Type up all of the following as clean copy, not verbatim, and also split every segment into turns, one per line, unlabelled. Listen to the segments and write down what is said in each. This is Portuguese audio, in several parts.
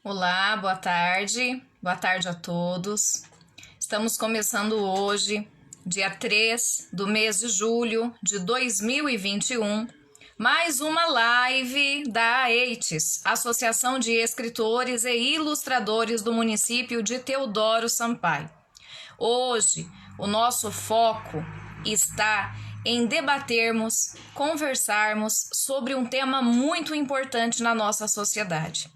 Olá, boa tarde. Boa tarde a todos. Estamos começando hoje, dia 3 do mês de julho de 2021, mais uma live da AEITES, Associação de Escritores e Ilustradores do município de Teodoro Sampaio. Hoje, o nosso foco está em debatermos, conversarmos sobre um tema muito importante na nossa sociedade.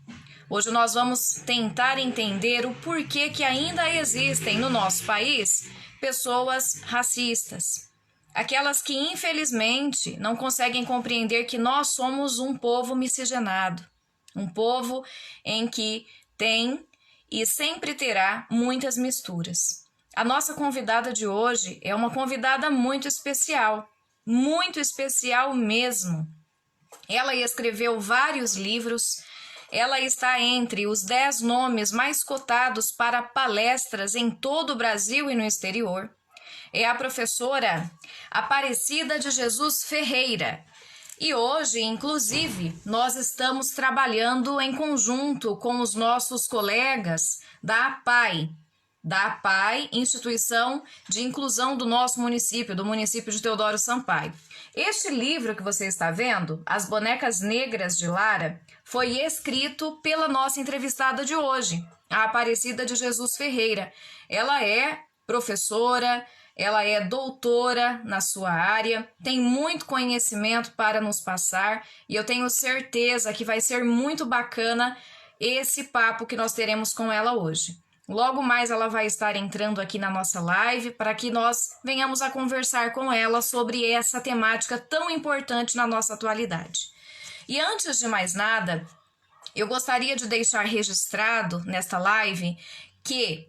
Hoje nós vamos tentar entender o porquê que ainda existem no nosso país pessoas racistas. Aquelas que infelizmente não conseguem compreender que nós somos um povo miscigenado, um povo em que tem e sempre terá muitas misturas. A nossa convidada de hoje é uma convidada muito especial mesmo. Ela escreveu vários livros. Ela está entre os 10 nomes mais cotados para palestras em todo o Brasil e no exterior. É a professora Aparecida de Jesus Ferreira. E hoje, inclusive, nós estamos trabalhando em conjunto com os nossos colegas da APAI, Instituição de Inclusão do nosso município, do município de Teodoro Sampaio. Este livro que você está vendo, As Bonecas Negras de Lara, foi escrito pela nossa entrevistada de hoje, a Aparecida de Jesus Ferreira. Ela é professora, ela é doutora na sua área, tem muito conhecimento para nos passar e eu tenho certeza que vai ser muito bacana esse papo que nós teremos com ela hoje. Logo mais ela vai estar entrando aqui na nossa live para que nós venhamos a conversar com ela sobre essa temática tão importante na nossa atualidade. E antes de mais nada, eu gostaria de deixar registrado nesta live que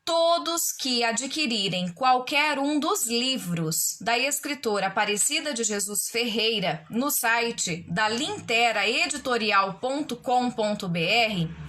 todos que adquirirem qualquer um dos livros da escritora Aparecida de Jesus Ferreira no site da linteraeditorial.com.br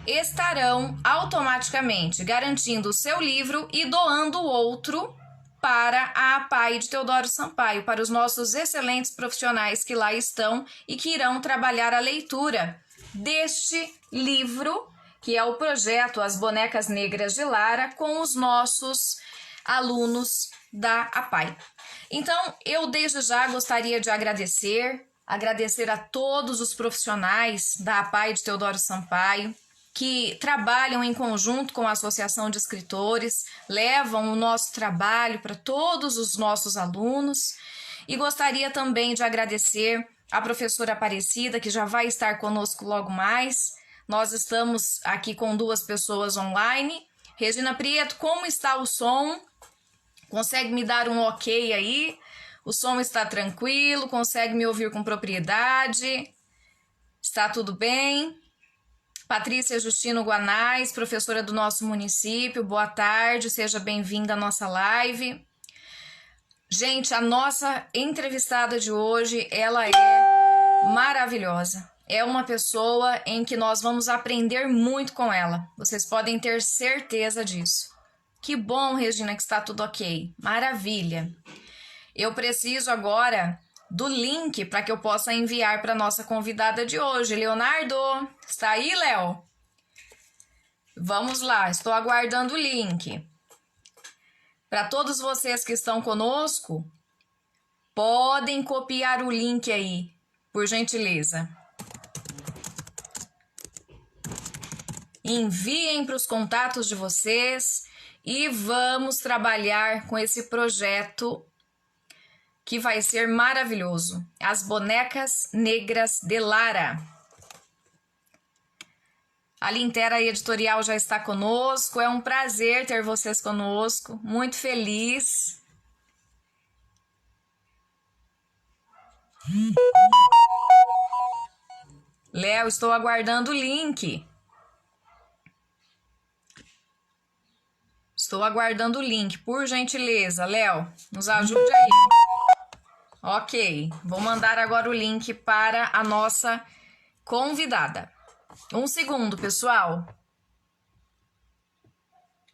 estarão automaticamente garantindo o seu livro e doando o outro para a APAI de Teodoro Sampaio, para os nossos excelentes profissionais que lá estão e que irão trabalhar a leitura deste livro, que é o projeto As Bonecas Negras de Lara, com os nossos alunos da APAI. Então, eu desde já gostaria de agradecer a todos os profissionais da APAI de Teodoro Sampaio, que trabalham em conjunto com a Associação de Escritores, levam o nosso trabalho para todos os nossos alunos. E gostaria também de agradecer a professora Aparecida, que já vai estar conosco logo mais. Nós estamos aqui com 2 pessoas online. Regina Prieto, como está o som? Consegue me dar um ok aí? O som está tranquilo? Consegue me ouvir com propriedade? Está tudo bem? Patrícia Justino Guanais, professora do nosso município, boa tarde, seja bem-vinda à nossa live. Gente, a nossa entrevistada de hoje, ela é maravilhosa. É uma pessoa em que nós vamos aprender muito com ela. Vocês podem ter certeza disso. Que bom, Regina, que está tudo ok. Maravilha. Eu preciso agora do link para que eu possa enviar para a nossa convidada de hoje. Leonardo, está aí, Léo? Vamos lá, estou aguardando o link. Para todos vocês que estão conosco, podem copiar o link aí, por gentileza. Enviem para os contatos de vocês e vamos trabalhar com esse projeto que vai ser maravilhoso. As Bonecas Negras de Lara. A Lintera Editorial já está conosco. É um prazer ter vocês conosco. Muito feliz. Léo, estou aguardando o link. Estou aguardando o link, por gentileza. Léo, nos ajude aí. Ok, vou mandar agora o link para a nossa convidada. Um segundo, pessoal.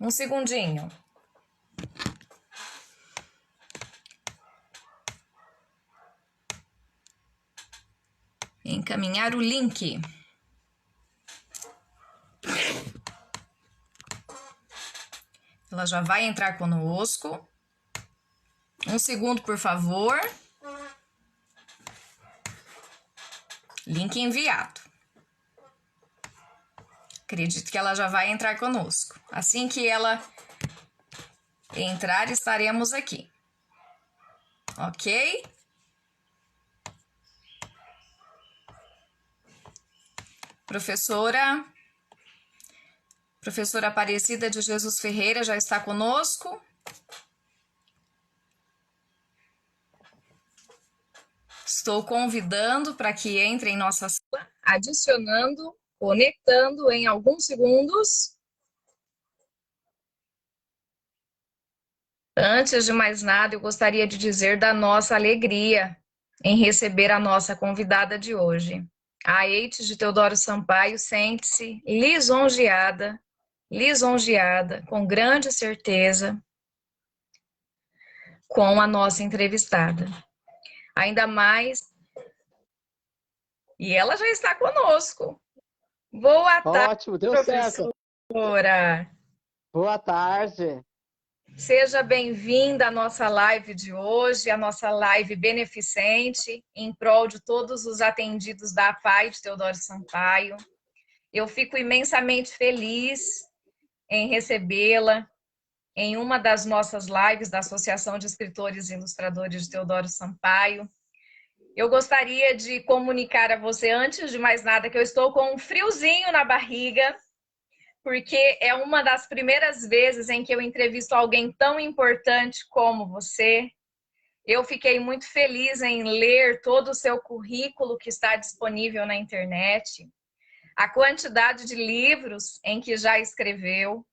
Um segundinho. Encaminhar o link. Ela já vai entrar conosco. Um segundo, por favor. Link enviado. Acredito que ela já vai entrar conosco. Assim que ela entrar, estaremos aqui. Ok? Professora Aparecida de Jesus Ferreira já está conosco. Estou convidando para que entre em nossa sala, adicionando, conectando em alguns segundos. Antes de mais nada, eu gostaria de dizer da nossa alegria em receber a nossa convidada de hoje. A Eites de Teodoro Sampaio sente-se lisonjeada, com grande certeza, com a nossa entrevistada. Ainda mais, e ela já está conosco. Boa tarde,
ótimo, deu
professora.
Certo. Boa tarde.
Seja bem-vinda à nossa live de hoje, a nossa live beneficente em prol de todos os atendidos da APAE de Teodoro Sampaio. Eu fico imensamente feliz em recebê-la em uma das nossas lives da Associação de Escritores e Ilustradores de Teodoro Sampaio. Eu gostaria de comunicar a você, antes de mais nada, que eu estou com um friozinho na barriga, porque é uma das primeiras vezes em que eu entrevisto alguém tão importante como você. Eu fiquei muito feliz em ler todo o seu currículo que está disponível na internet, a quantidade de livros em que já escreveu,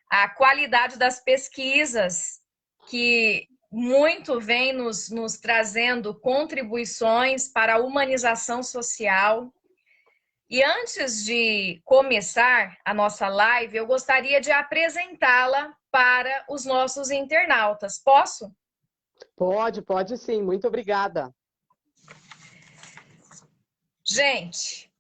a qualidade das pesquisas, que muito vem nos trazendo contribuições para a humanização social. E antes de começar a nossa live, eu gostaria de apresentá-la para os nossos internautas. Posso?
Pode sim. Muito obrigada.
Gente,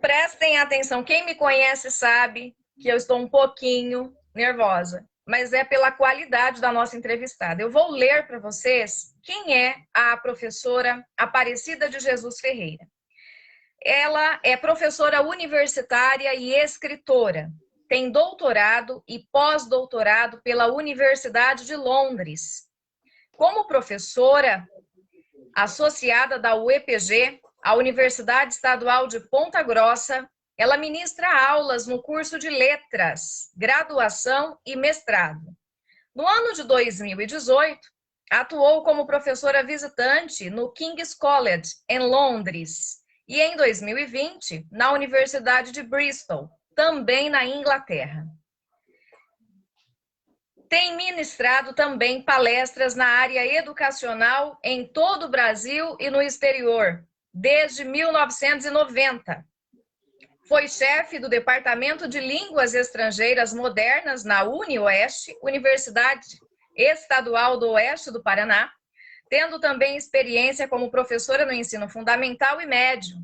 prestem atenção. Quem me conhece sabe que eu estou um pouquinho nervosa, mas é pela qualidade da nossa entrevistada. Eu vou ler para vocês quem é a professora Aparecida de Jesus Ferreira. Ela é professora universitária e escritora. Tem doutorado e pós-doutorado pela Universidade de Londres. Como professora associada da UEPG, a Universidade Estadual de Ponta Grossa, ela ministra aulas no curso de Letras, Graduação e Mestrado. No ano de 2018, atuou como professora visitante no King's College, em Londres, e em 2020, na Universidade de Bristol, também na Inglaterra. Tem ministrado também palestras na área educacional em todo o Brasil e no exterior, desde 1990. Foi chefe do Departamento de Línguas Estrangeiras Modernas na UniOeste, Universidade Estadual do Oeste do Paraná, tendo também experiência como professora no ensino fundamental e médio.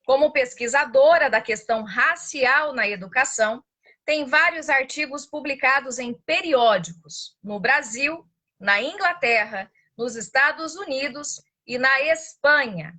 Como pesquisadora da questão racial na educação, tem vários artigos publicados em periódicos no Brasil, na Inglaterra, nos Estados Unidos e na Espanha.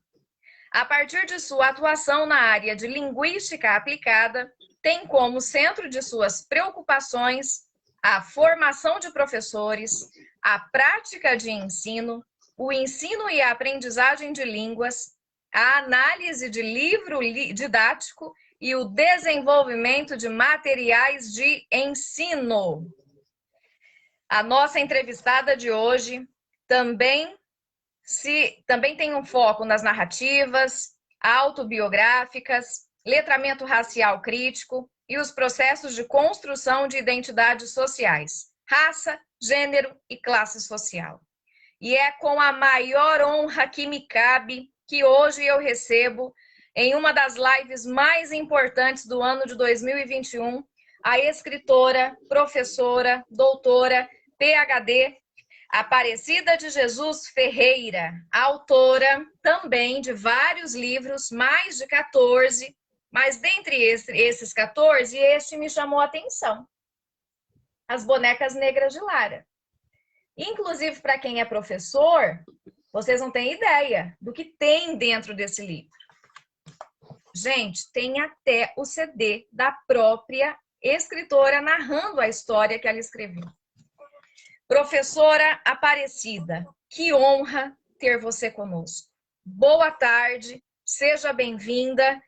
A partir de sua atuação na área de linguística aplicada, tem como centro de suas preocupações a formação de professores, a prática de ensino, o ensino e a aprendizagem de línguas, a análise de livro didático e o desenvolvimento de materiais de ensino. A nossa entrevistada de hoje também tem um foco nas narrativas autobiográficas, letramento racial crítico e os processos de construção de identidades sociais, raça, gênero e classe social. E é com a maior honra que me cabe que hoje eu recebo, em uma das lives mais importantes do ano de 2021, a escritora, professora, doutora, PhD, Aparecida de Jesus Ferreira, autora também de vários livros, mais de 14, mas dentre esses 14, este me chamou a atenção. As Bonecas Negras de Lara. Inclusive, para quem é professor, vocês não têm ideia do que tem dentro desse livro. Gente, tem até o CD da própria escritora narrando a história que ela escreveu. Professora Aparecida, que honra ter você conosco. Boa tarde, seja bem-vinda.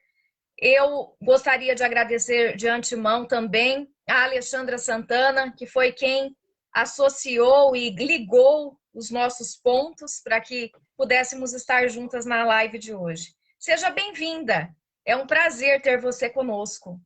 Eu gostaria de agradecer de antemão também a Alexandra Santana, que foi quem associou e ligou os nossos pontos para que pudéssemos estar juntas na live de hoje. Seja bem-vinda. É um prazer ter você conosco.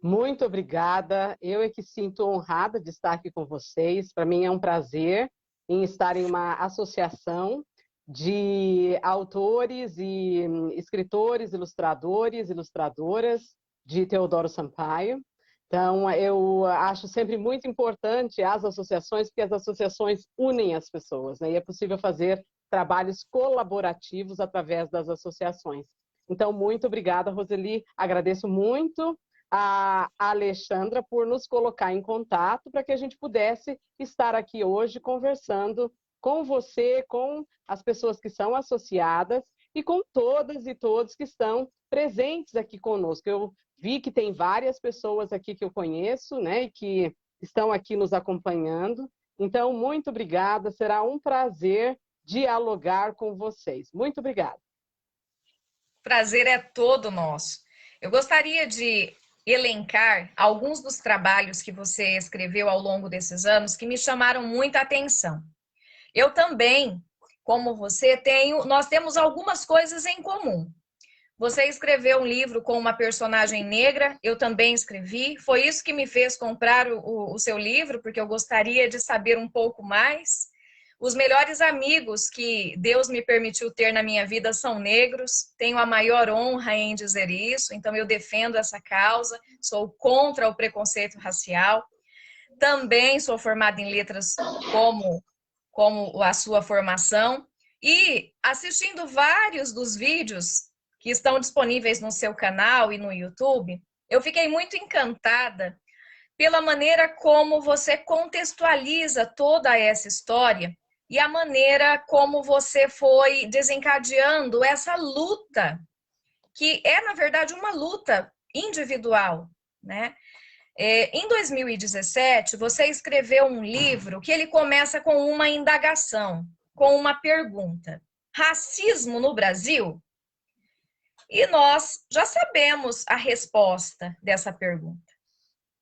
Muito obrigada. Eu é que sinto honrada de estar aqui com vocês. Para mim é um prazer em estar em uma associação de autores e escritores, ilustradores, ilustradoras de Teodoro Sampaio. Então, eu acho sempre muito importante as associações, porque as associações unem as pessoas, né? E é possível fazer trabalhos colaborativos através das associações. Então, muito obrigada, Roseli. Agradeço muito a Alexandra por nos colocar em contato para que a gente pudesse estar aqui hoje conversando com você, com as pessoas que são associadas e com todas e todos que estão presentes aqui conosco. Eu vi que tem várias pessoas aqui que eu conheço, né, e que estão aqui nos acompanhando. Então, muito obrigada. Será um prazer dialogar com vocês. Muito obrigada.
Prazer é todo nosso. Eu gostaria de elencar alguns dos trabalhos que você escreveu ao longo desses anos que me chamaram muita atenção. Eu também, como você, nós temos algumas coisas em comum. Você escreveu um livro com uma personagem negra, eu também escrevi. Foi isso que me fez comprar o seu livro, porque eu gostaria de saber um pouco mais. Os melhores amigos que Deus me permitiu ter na minha vida são negros. Tenho a maior honra em dizer isso, então eu defendo essa causa, sou contra o preconceito racial. Também sou formada em letras como a sua formação. E assistindo vários dos vídeos que estão disponíveis no seu canal e no YouTube, eu fiquei muito encantada pela maneira como você contextualiza toda essa história e a maneira como você foi desencadeando essa luta, que é, na verdade, uma luta individual, né? Em 2017, você escreveu um livro que ele começa com uma indagação, com uma pergunta: racismo no Brasil? E nós já sabemos a resposta dessa pergunta.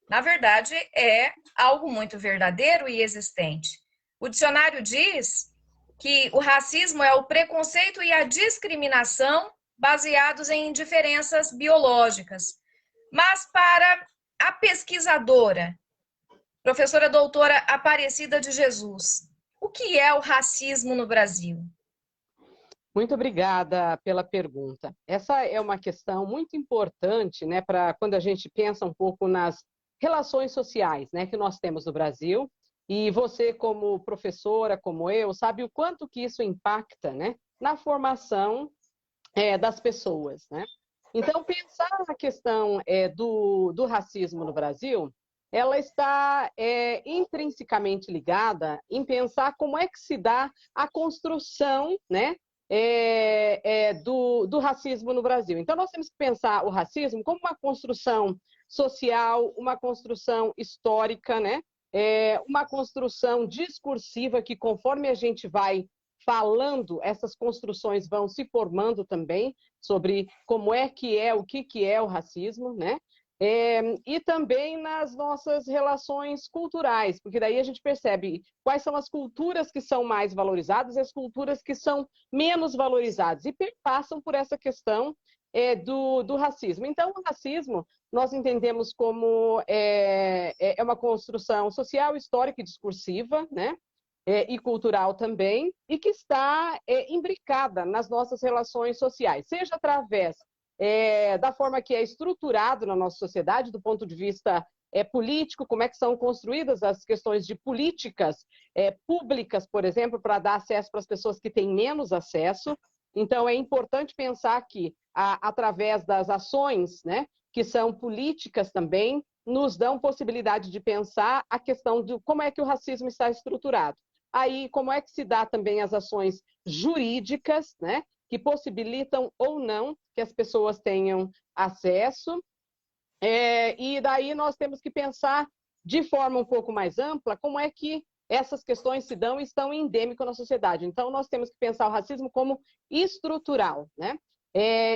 Na verdade, é algo muito verdadeiro e existente. O dicionário diz que o racismo é o preconceito e a discriminação baseados em diferenças biológicas. Mas para a pesquisadora, professora doutora Aparecida de Jesus, o que é o racismo no Brasil?
Muito obrigada pela pergunta. Essa é uma questão muito importante, né, para quando a gente pensa um pouco nas relações sociais, né, que nós temos no Brasil. E você, como professora, como eu, sabe o quanto que isso impacta, né, na formação das pessoas, né? Então, pensar na questão do racismo no Brasil, ela está intrinsecamente ligada em pensar como é que se dá a construção, né, do racismo no Brasil. Então, nós temos que pensar o racismo como uma construção social, uma construção histórica, né? Uma construção discursiva que, conforme a gente vai falando, essas construções vão se formando também sobre como é que o que é o racismo, né? E também nas nossas relações culturais, porque daí a gente percebe quais são as culturas que são mais valorizadas e as culturas que são menos valorizadas, e perpassam por essa questão do racismo. Então, o racismo nós entendemos como uma construção social, histórica e discursiva, né? E cultural também, e que está imbricada nas nossas relações sociais, seja através da forma que é estruturado na nossa sociedade, do ponto de vista político, como é que são construídas as questões de políticas públicas, por exemplo, para dar acesso para as pessoas que têm menos acesso. Então, é importante pensar que, através das ações, né, que são políticas também, nos dão possibilidade de pensar a questão de como é que o racismo está estruturado. Aí, como é que se dá também as ações jurídicas, né, que possibilitam ou não que as pessoas tenham acesso. E daí nós temos que pensar de forma um pouco mais ampla como é que essas questões se dão e estão endêmicas na sociedade. Então, nós temos que pensar o racismo como estrutural, né?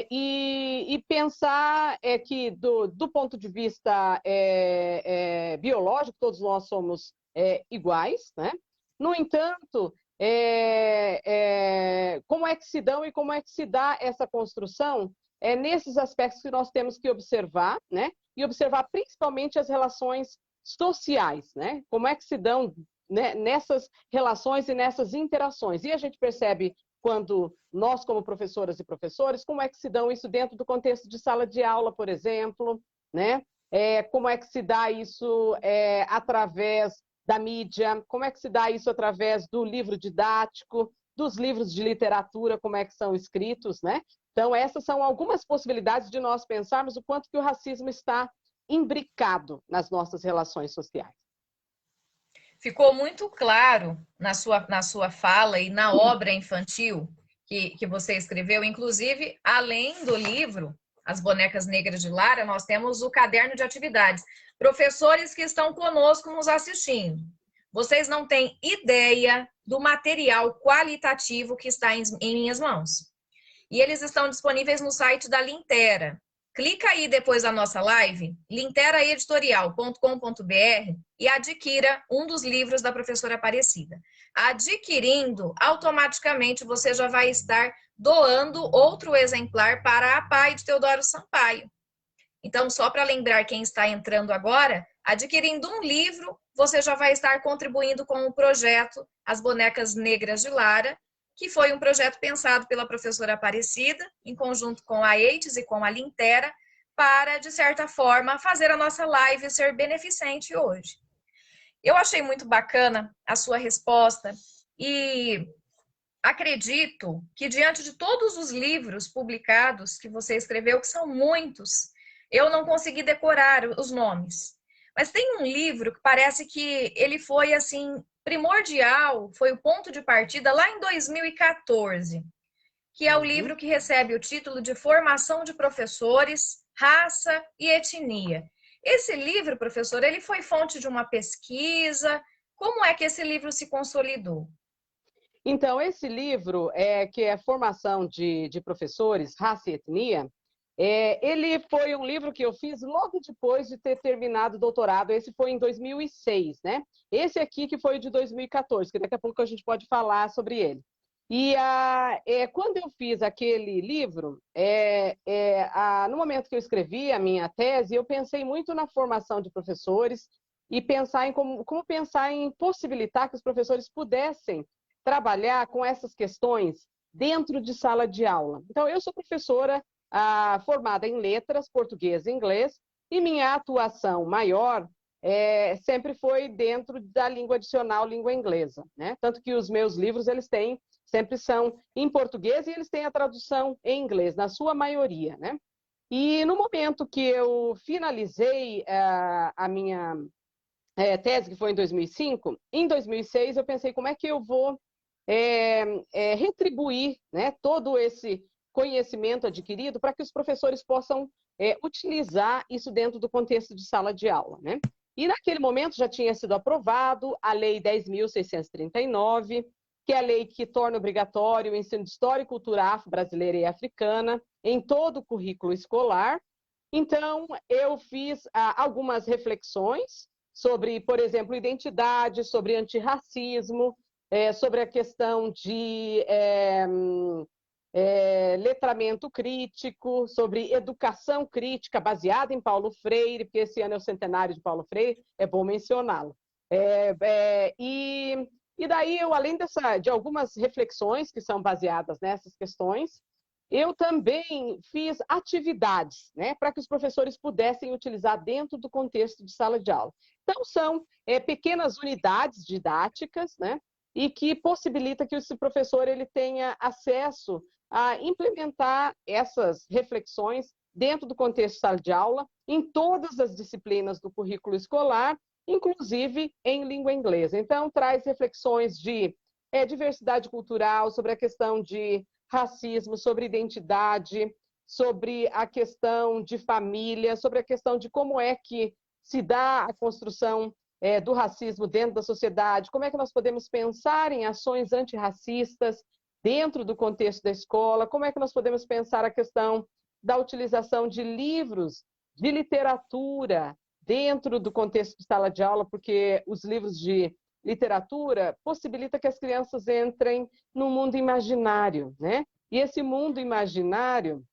E pensar que, do ponto de vista biológico, todos nós somos iguais, né? No entanto, como é que se dão e como é que se dá essa construção? É nesses aspectos que nós temos que observar, né? E observar principalmente as relações sociais, né? Como é que se dão, né, nessas relações e nessas interações. E a gente percebe quando nós, como professoras e professores, como é que se dão isso dentro do contexto de sala de aula, por exemplo, né? Como é que se dá isso através da mídia, como é que se dá isso através do livro didático, dos livros de literatura, como é que são escritos, né? Então, essas são algumas possibilidades de nós pensarmos o quanto que o racismo está imbricado nas nossas relações sociais.
Ficou muito claro na sua fala e na obra infantil que você escreveu, inclusive, além do livro As Bonecas Negras de Lara, nós temos o caderno de atividades. Professores que estão conosco nos assistindo, vocês não têm ideia do material qualitativo que está em minhas mãos. E eles estão disponíveis no site da Lintera. Clica aí depois da nossa live, linteraeditorial.com.br, e adquira um dos livros da professora Aparecida. Adquirindo, automaticamente você já vai estar doando outro exemplar para a APAE de Teodoro Sampaio. Então, só para lembrar quem está entrando agora, adquirindo um livro, você já vai estar contribuindo com o projeto As Bonecas Negras de Lara, que foi um projeto pensado pela professora Aparecida, em conjunto com a EITES e com a Lintera, para, de certa forma, fazer a nossa live ser beneficente hoje. Eu achei muito bacana a sua resposta e acredito que, diante de todos os livros publicados que você escreveu, que são muitos, eu não consegui decorar os nomes. Mas tem um livro que parece que ele foi, assim, primordial, foi o ponto de partida lá em 2014, que é o livro que recebe o título de Formação de Professores, Raça e Etnia. Esse livro, professor, ele foi fonte de uma pesquisa? Como é que esse livro se consolidou?
Então, esse livro, que é Formação de Professores, Raça e Etnia, ele foi um livro que eu fiz logo depois de ter terminado o doutorado. Esse foi em 2006, né? Esse aqui que foi de 2014, que daqui a pouco a gente pode falar sobre ele. E quando eu fiz aquele livro, no momento que eu escrevi a minha tese, eu pensei muito na formação de professores e pensar em como pensar em possibilitar que os professores pudessem trabalhar com essas questões dentro de sala de aula. Então, eu sou professora formada em letras, português e inglês, e minha atuação maior sempre foi dentro da língua adicional, língua inglesa, né? Tanto que os meus livros, sempre são em português e eles têm a tradução em inglês, na sua maioria, né? E no momento que eu finalizei a minha tese, que foi em 2005, em 2006 eu pensei como é que eu vou retribuir, né, todo esse conhecimento adquirido para que os professores possam utilizar isso dentro do contexto de sala de aula, né? E naquele momento já tinha sido aprovado a Lei 10.639, que é a lei que torna obrigatório o ensino de história e cultura afro-brasileira e africana em todo o currículo escolar. Então, eu fiz algumas reflexões sobre, por exemplo, identidade, sobre antirracismo, sobre a questão de letramento crítico, sobre educação crítica baseada em Paulo Freire, porque esse ano é o centenário de Paulo Freire, é bom mencioná-lo. E daí eu, além de algumas reflexões que são baseadas nessas questões, eu também fiz atividades, né, para que os professores pudessem utilizar dentro do contexto de sala de aula. Então, são pequenas unidades didáticas, né, e que possibilita que esse professor ele tenha acesso a implementar essas reflexões dentro do contexto de sala de aula, em todas as disciplinas do currículo escolar, inclusive em língua inglesa. Então, traz reflexões de diversidade cultural, sobre a questão de racismo, sobre identidade, sobre a questão de família, sobre a questão de como é que se dá a construção do racismo dentro da sociedade, como é que nós podemos pensar em ações antirracistas dentro do contexto da escola, como é que nós podemos pensar a questão da utilização de livros, de literatura, dentro do contexto de sala de aula, porque os livros de literatura possibilitam que as crianças entrem no mundo imaginário, né? E esse mundo imaginário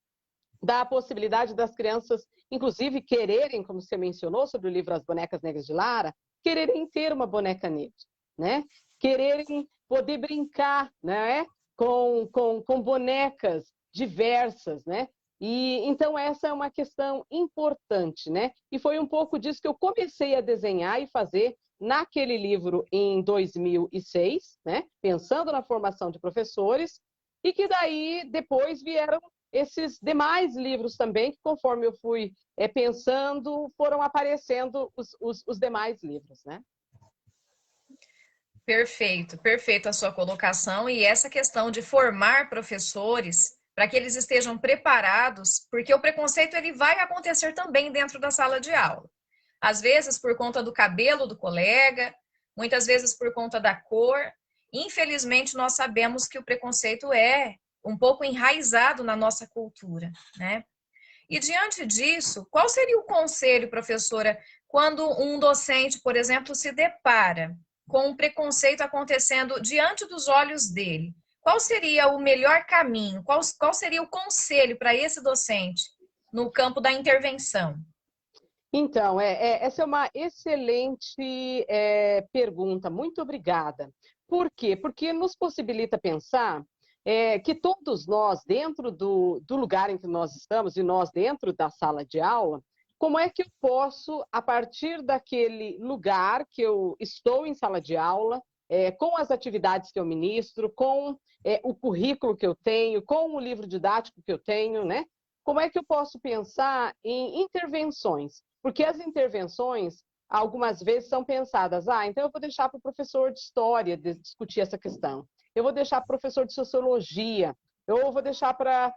dá a possibilidade das crianças, inclusive, quererem, como você mencionou sobre o livro As Bonecas Negras de Lara, quererem ter uma boneca negra, né? Quererem poder brincar, né? Com bonecas diversas, né? E então essa é uma questão importante, né? E foi um pouco disso que eu comecei a desenhar e fazer naquele livro em 2006, né? Pensando na formação de professores, e que daí depois vieram esses demais livros também, que conforme eu fui pensando, foram aparecendo os demais livros, né?
Perfeito, perfeito a sua colocação. E essa questão de formar professores para que eles estejam preparados, porque o preconceito ele vai acontecer também dentro da sala de aula. Às vezes por conta do cabelo do colega, muitas vezes por conta da cor. Infelizmente, nós sabemos que o preconceito é um pouco enraizado na nossa cultura, né? E diante disso, qual seria o conselho, professora, quando um docente, por exemplo, se depara com um preconceito acontecendo diante dos olhos dele? Qual seria o melhor caminho? Qual seria o conselho para esse docente no campo da intervenção?
Então, essa é uma excelente pergunta. Muito obrigada. Por quê? Porque nos possibilita pensar que todos nós, dentro do lugar em que nós estamos, e nós dentro da sala de aula, como é que eu posso, a partir daquele lugar que eu estou em sala de aula, com as atividades que eu ministro, com o currículo que eu tenho, com o livro didático que eu tenho, né? Como é que eu posso pensar em intervenções? Porque as intervenções, algumas vezes, são pensadas, então eu vou deixar para o professor de história discutir essa questão, eu vou deixar para o professor de sociologia, eu vou deixar para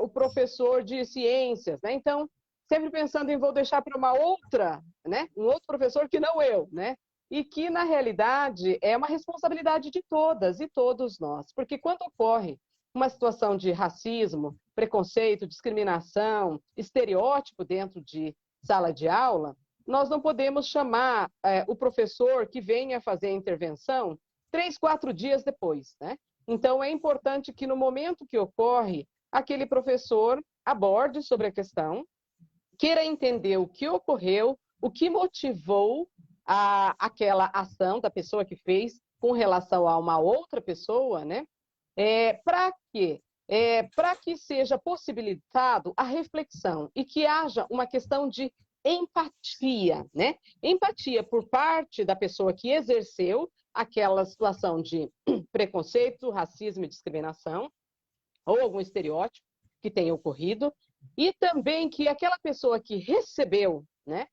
o professor de ciências, né? Então, sempre pensando em vou deixar para uma outra, né? Um outro professor que não eu, né? E que, na realidade, é uma responsabilidade de todas e todos nós, porque quando ocorre uma situação de racismo, preconceito, discriminação, estereótipo dentro de sala de aula, nós não podemos chamar o professor que venha fazer a intervenção 3, 4 dias depois, né? Então, é importante que no momento que ocorre, aquele professor aborde sobre a questão, queira entender o que ocorreu, o que motivou aquela ação da pessoa que fez com relação a uma outra pessoa, né? Para quê? Para que seja possibilitado a reflexão e que haja uma questão de empatia, né? Empatia por parte da pessoa que exerceu aquela situação de preconceito, racismo e discriminação, ou algum estereótipo que tenha ocorrido, e também que aquela pessoa que recebeu, né,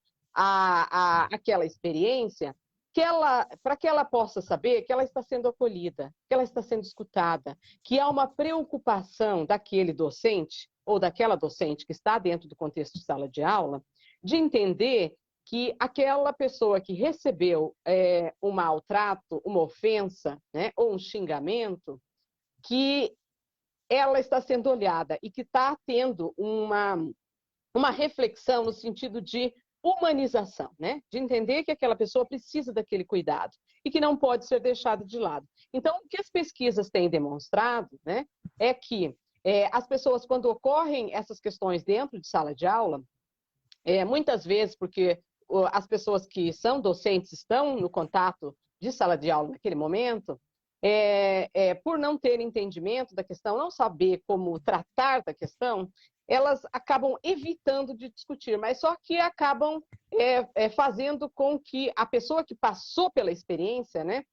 aquela experiência, para que ela possa saber que ela está sendo acolhida, que ela está sendo escutada, que há uma preocupação daquele docente ou daquela docente que está dentro do contexto de sala de aula, de entender que aquela pessoa que recebeu um maltrato, uma ofensa, né, ou um xingamento, que ela está sendo olhada e que está tendo uma reflexão no sentido de humanização, né? De entender que aquela pessoa precisa daquele cuidado e que não pode ser deixada de lado. Então, o que as pesquisas têm demonstrado, né, é que as pessoas, quando ocorrem essas questões dentro de sala de aula, muitas vezes, porque as pessoas que são docentes estão no contato de sala de aula naquele momento, por não ter entendimento da questão, não saber como tratar da questão, elas acabam evitando de discutir, mas só que acabam fazendo com que a pessoa que passou pela experiência, né,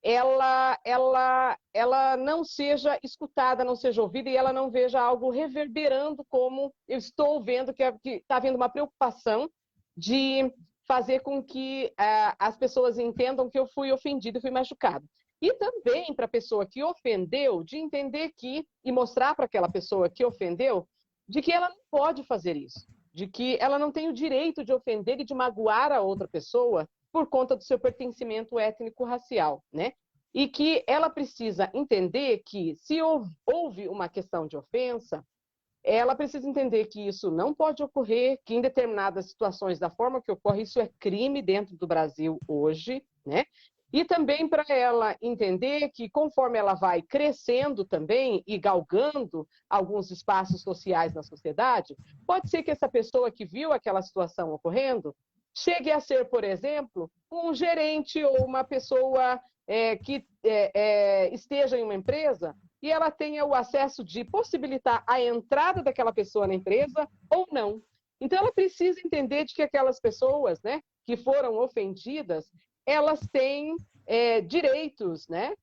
ela não seja escutada, não seja ouvida e ela não veja algo reverberando como eu estou vendo que está havendo uma preocupação de fazer com que as pessoas entendam que eu fui ofendido, fui machucado. E também para a pessoa que ofendeu, de entender e mostrar para aquela pessoa que ofendeu, de que ela não pode fazer isso, de que ela não tem o direito de ofender e de magoar a outra pessoa por conta do seu pertencimento étnico-racial, né? E que ela precisa entender que, se houve uma questão de ofensa, ela precisa entender que isso não pode ocorrer, que em determinadas situações, da forma que ocorre, isso é crime dentro do Brasil hoje, né? E também para ela entender que, conforme ela vai crescendo também e galgando alguns espaços sociais na sociedade, pode ser que essa pessoa que viu aquela situação ocorrendo chegue a ser, por exemplo, um gerente ou uma pessoa que esteja em uma empresa e ela tenha o acesso de possibilitar a entrada daquela pessoa na empresa ou não. Então, ela precisa entender de que aquelas pessoas, né, que foram ofendidas, elas têm direitos, né,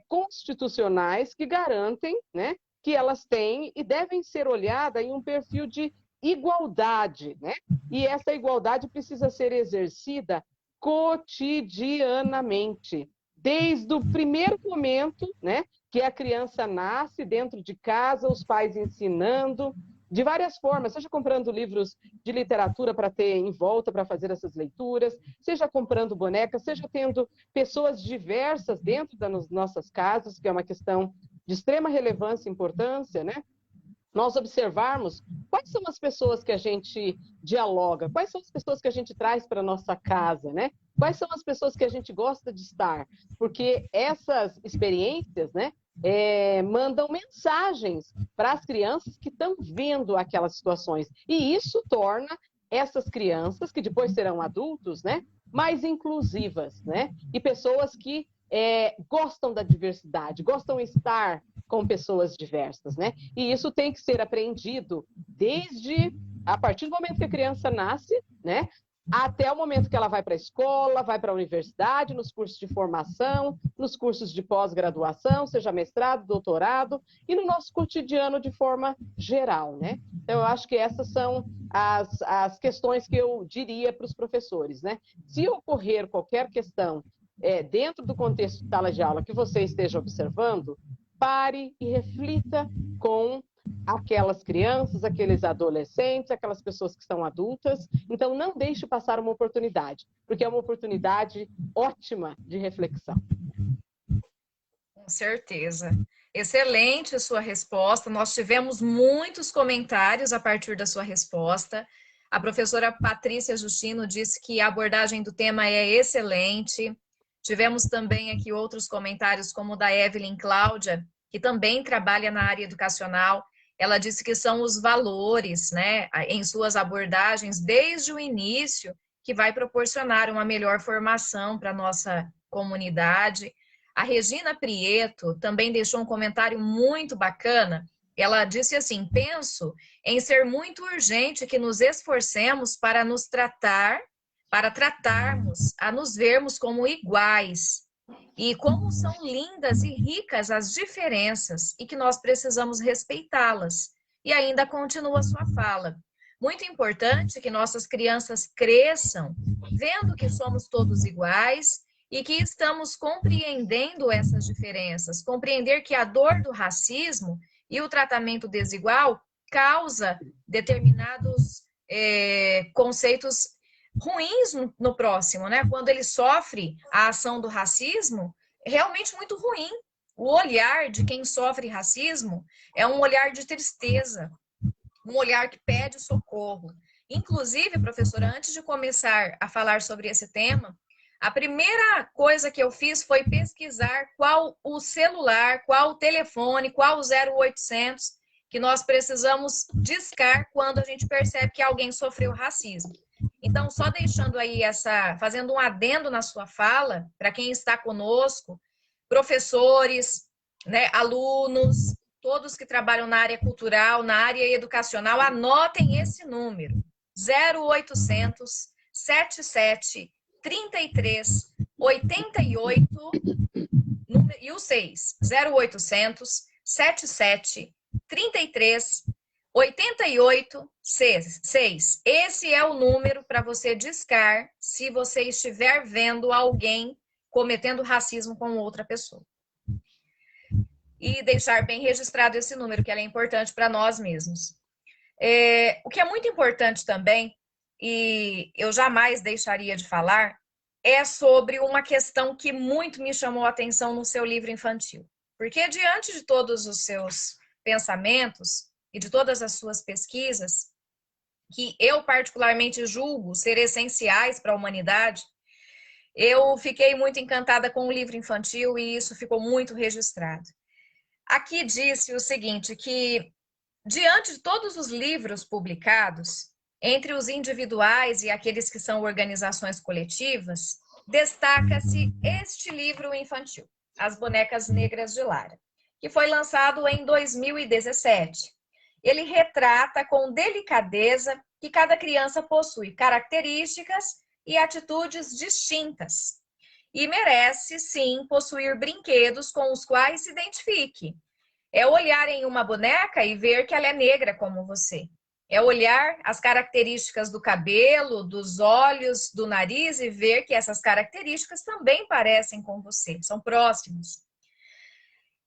constitucionais que garantem, né, que elas têm e devem ser olhadas em um perfil de igualdade, né? E essa igualdade precisa ser exercida cotidianamente, desde o primeiro momento, né, que a criança nasce dentro de casa, os pais ensinando, de várias formas, seja comprando livros de literatura para ter em volta para fazer essas leituras, seja comprando bonecas, seja tendo pessoas diversas dentro das nossas casas, que é uma questão de extrema relevância e importância, né? Nós observarmos quais são as pessoas que a gente dialoga, quais são as pessoas que a gente traz para a nossa casa, né? Quais são as pessoas que a gente gosta de estar, porque essas experiências, né, mandam mensagens para as crianças que estão vendo aquelas situações, e isso torna essas crianças, que depois serão adultos, né, mais inclusivas, né, e pessoas que gostam da diversidade, gostam de estar com pessoas diversas, né? E isso tem que ser aprendido a partir do momento que a criança nasce, né? Até o momento que ela vai para a escola, vai para a universidade, nos cursos de formação, nos cursos de pós-graduação, seja mestrado, doutorado, e no nosso cotidiano de forma geral, né? Então, eu acho que essas são as questões que eu diria para os professores, né? Se ocorrer qualquer questão dentro do contexto de sala de aula que você esteja observando, pare e reflita com aquelas crianças, aqueles adolescentes, aquelas pessoas que estão adultas. Então, não deixe passar uma oportunidade, porque é uma oportunidade ótima de reflexão.
Com certeza. Excelente a sua resposta. Nós tivemos muitos comentários a partir da sua resposta. A professora Patrícia Justino disse que a abordagem do tema é excelente. Tivemos também aqui outros comentários, como o da Evelyn Cláudia, que também trabalha na área educacional. Ela disse que são os valores, né, em suas abordagens, desde o início, que vai proporcionar uma melhor formação para a nossa comunidade. A Regina Prieto também deixou um comentário muito bacana. Ela disse assim: penso em ser muito urgente que nos esforcemos para nos tratar, para tratarmos, a nos vermos como iguais. E como são lindas e ricas as diferenças e que nós precisamos respeitá-las. E ainda continua a sua fala. Muito importante que nossas crianças cresçam vendo que somos todos iguais e que estamos compreendendo essas diferenças. Compreender que a dor do racismo e o tratamento desigual causa determinados conceitos ruins no próximo, né? Quando ele sofre a ação do racismo, é realmente muito ruim. O olhar de quem sofre racismo é um olhar de tristeza, um olhar que pede socorro. Inclusive, professora, antes de começar a falar sobre esse tema, a primeira coisa que eu fiz foi pesquisar qual o celular, qual o telefone, qual o 0800 que nós precisamos discar quando a gente percebe que alguém sofreu racismo. Então, só deixando aí fazendo um adendo na sua fala, para quem está conosco, professores, né, alunos, todos que trabalham na área cultural, na área educacional, anotem esse número, 0800 77 33 88 e o 6, 0800 77 33 88 6. Esse é o número para você discar se você estiver vendo alguém cometendo racismo com outra pessoa. E deixar bem registrado esse número, que ele é importante para nós mesmos. O que é muito importante também, e eu jamais deixaria de falar, é sobre uma questão que muito me chamou a atenção no seu livro infantil. Porque diante de todos os seus pensamentos e de todas as suas pesquisas, que eu particularmente julgo ser essenciais para a humanidade, eu fiquei muito encantada com o livro infantil e isso ficou muito registrado. Aqui disse o seguinte, que diante de todos os livros publicados, entre os individuais e aqueles que são organizações coletivas, destaca-se este livro infantil, As Bonecas Negras de Lara, que foi lançado em 2017. Ele retrata com delicadeza que cada criança possui características e atitudes distintas e merece, sim, possuir brinquedos com os quais se identifique. É olhar em uma boneca e ver que ela é negra como você. É olhar as características do cabelo, dos olhos, do nariz e ver que essas características também parecem com você, são próximas.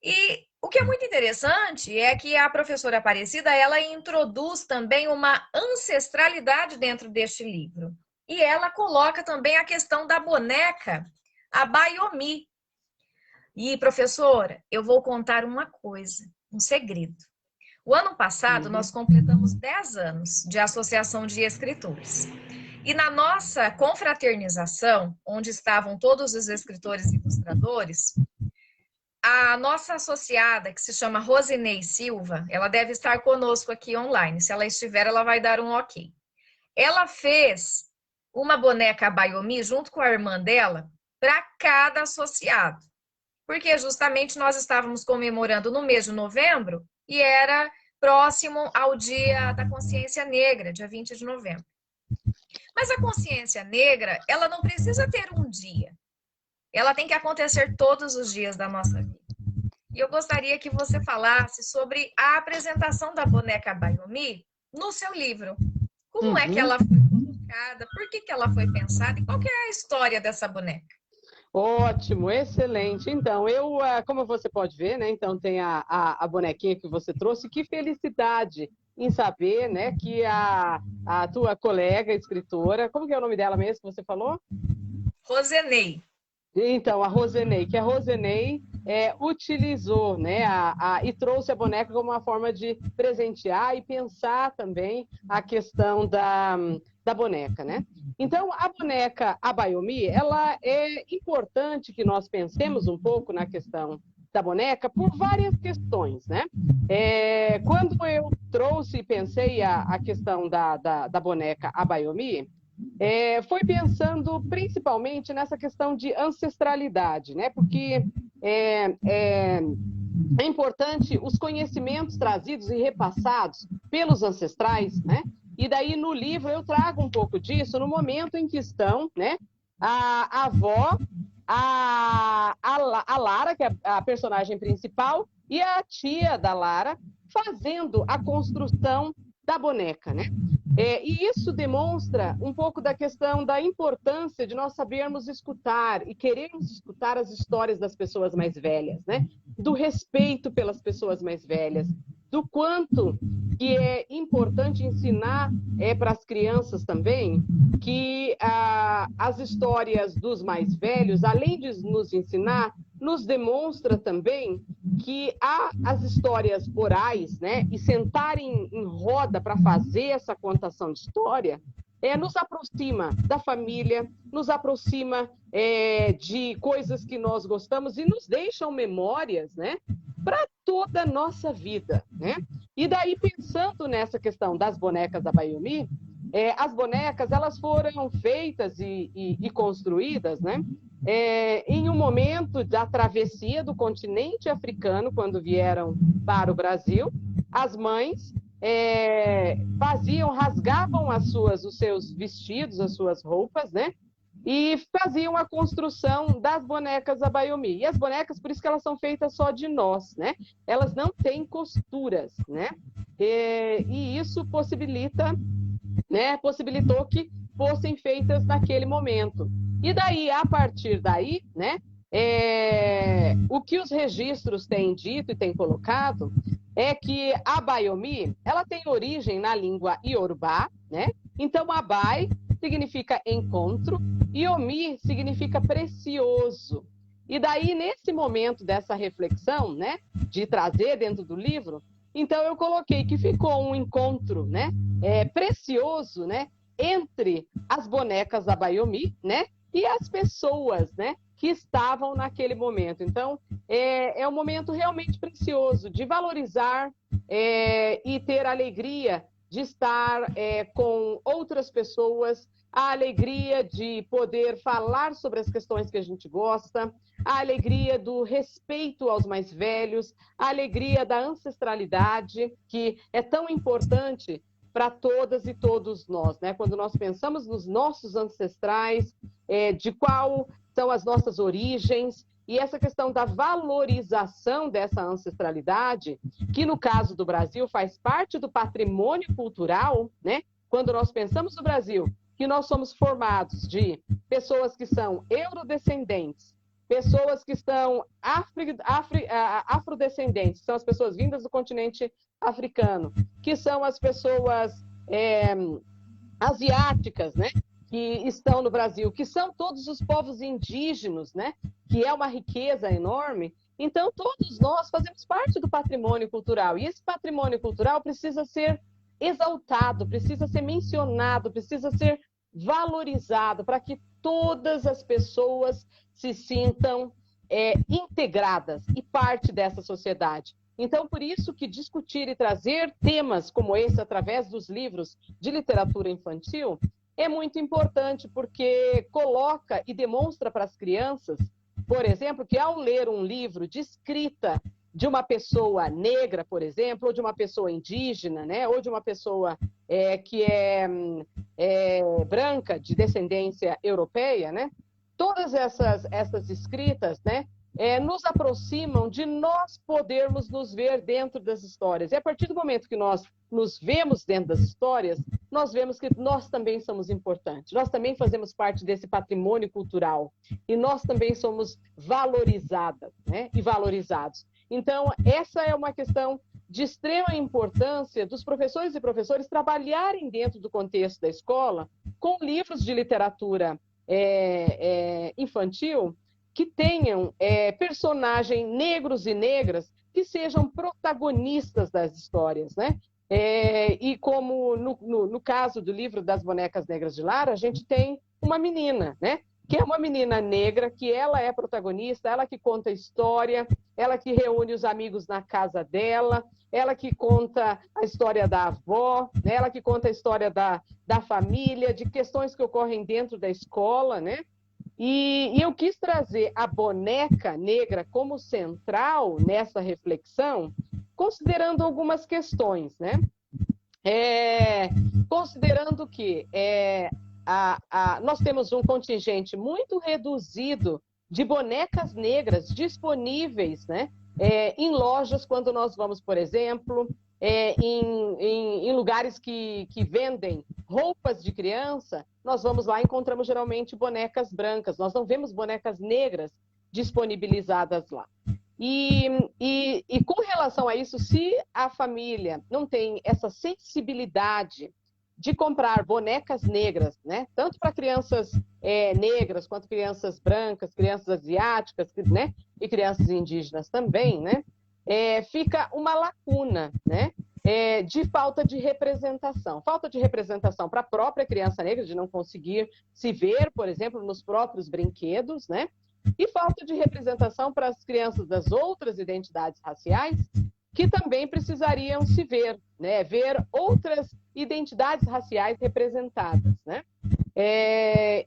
E o que é muito interessante é que a professora Aparecida, ela introduz também uma ancestralidade dentro deste livro. E ela coloca também a questão da boneca, a Bayomi. E, professora, eu vou contar uma coisa, um segredo. O ano passado, nós completamos 10 anos de Associação de Escritores. E na nossa confraternização, onde estavam todos os escritores e ilustradores, a nossa associada, que se chama Rosinei Silva, ela deve estar conosco aqui online. Se ela estiver, ela vai dar um ok. Ela fez uma boneca Bayomi junto com a irmã dela para cada associado. Porque justamente nós estávamos comemorando no mês de novembro e era próximo ao Dia da Consciência Negra, dia 20 de novembro. Mas a consciência negra, ela não precisa ter um dia. Ela tem que acontecer todos os dias da nossa vida. E eu gostaria que você falasse sobre a apresentação da boneca Bayomi no seu livro. Como é que ela foi colocada, por que ela foi pensada e qual que é a história dessa boneca?
Ótimo, excelente. Então, como você pode ver, né? Então, tem a bonequinha que você trouxe. Que felicidade em saber, né, que a tua colega escritora, como que é o nome dela mesmo que você falou?
Rosinei.
Então, a Rosinei, que a Rosinei utilizou, né, e trouxe a boneca como uma forma de presentear e pensar também a questão da boneca, né? Então, a boneca Bayomi, ela é importante que nós pensemos um pouco na questão da boneca por várias questões, né? Quando eu trouxe e pensei a questão da boneca Bayomi, foi pensando principalmente nessa questão de ancestralidade, né? Porque é importante os conhecimentos trazidos e repassados pelos ancestrais, né? E daí no livro eu trago um pouco disso no momento em que estão, né? A avó, a Lara, que é a personagem principal, e a tia da Lara fazendo a construção da boneca, né? E isso demonstra um pouco da questão da importância de nós sabermos escutar e querermos escutar as histórias das pessoas mais velhas, né? Do respeito pelas pessoas mais velhas, do quanto que é importante ensinar para as crianças também que as histórias dos mais velhos, além de nos ensinar, nos demonstra também que as histórias orais, né, e sentar em roda para fazer essa contação de história, nos aproxima da família, nos aproxima de coisas que nós gostamos e nos deixam memórias, né, para toda a nossa vida, né? E daí, pensando nessa questão das bonecas da Bayomi, as bonecas, elas foram feitas e construídas, né? Em um momento da travessia do continente africano, quando vieram para o Brasil, as mães rasgavam os seus vestidos, as suas roupas, né? e faziam a construção das bonecas Abayomi. E as bonecas, por isso que elas são feitas só de nós, né? Elas não têm costuras, né? E isso possibilitou que fossem feitas naquele momento. E daí, a partir daí, né? O que os registros têm dito e têm colocado é que a Abayomi, ela tem origem na língua Iorubá, né? Então, Abai significa encontro e Omi significa precioso. E daí, nesse momento dessa reflexão, né, de trazer dentro do livro, então eu coloquei que ficou um encontro, né, precioso, né, entre as bonecas Abayomi, né, e as pessoas, né, que estavam naquele momento. Então, é um momento realmente precioso de valorizar e ter alegria de estar com outras pessoas, a alegria de poder falar sobre as questões que a gente gosta, a alegria do respeito aos mais velhos, a alegria da ancestralidade, que é tão importante para todas e todos nós, né? Quando nós pensamos nos nossos ancestrais, de qual são as nossas origens, e essa questão da valorização dessa ancestralidade, que no caso do Brasil faz parte do patrimônio cultural, né? Quando nós pensamos no Brasil, que nós somos formados de pessoas que são eurodescendentes, pessoas que são afrodescendentes, que são as pessoas vindas do continente africano, que são as pessoas asiáticas, né? Que estão no Brasil, que são todos os povos indígenas, né? Que é uma riqueza enorme. Então, todos nós fazemos parte do patrimônio cultural. E esse patrimônio cultural precisa ser exaltado, precisa ser mencionado, precisa ser valorizado para que todas as pessoas se sintam integradas e parte dessa sociedade. Então, por isso que discutir e trazer temas como esse através dos livros de literatura infantil é muito importante, porque coloca e demonstra para as crianças, por exemplo, que ao ler um livro de escrita de uma pessoa negra, por exemplo, ou de uma pessoa indígena, né, ou de uma pessoa que é branca, de descendência europeia, né, todas essas escritas, né, nos aproximam de nós podermos nos ver dentro das histórias. E a partir do momento que nós nos vemos dentro das histórias, nós vemos que nós também somos importantes, nós também fazemos parte desse patrimônio cultural e nós também somos valorizadas, né, e valorizados. Então, essa é uma questão de extrema importância dos professores e professores trabalharem dentro do contexto da escola com livros de literatura infantil que tenham personagens negros e negras que sejam protagonistas das histórias, né? E como no caso do livro das Bonecas Negras de Lara, a gente tem uma menina, né? Que é uma menina negra, que ela é protagonista, ela que conta a história, ela que reúne os amigos na casa dela, ela que conta a história da avó, né? Ela que conta a história da família, de questões que ocorrem dentro da escola, né? E eu quis trazer a boneca negra como central nessa reflexão, considerando algumas questões, né? Considerando que nós temos um contingente muito reduzido de bonecas negras disponíveis, né, em lojas, quando nós vamos, por exemplo, em lugares que vendem roupas de criança, nós vamos lá e encontramos geralmente bonecas brancas, nós não vemos bonecas negras disponibilizadas lá. E com relação a isso, se a família não tem essa sensibilidade de comprar bonecas negras, né, tanto para crianças negras, quanto crianças brancas, crianças asiáticas, né, e crianças indígenas também, né, fica uma lacuna, né, de falta de representação. Falta de representação para a própria criança negra, de não conseguir se ver, por exemplo, nos próprios brinquedos, né, e falta de representação para as crianças das outras identidades raciais, que também precisariam se ver, né? Ver outras identidades raciais representadas, né?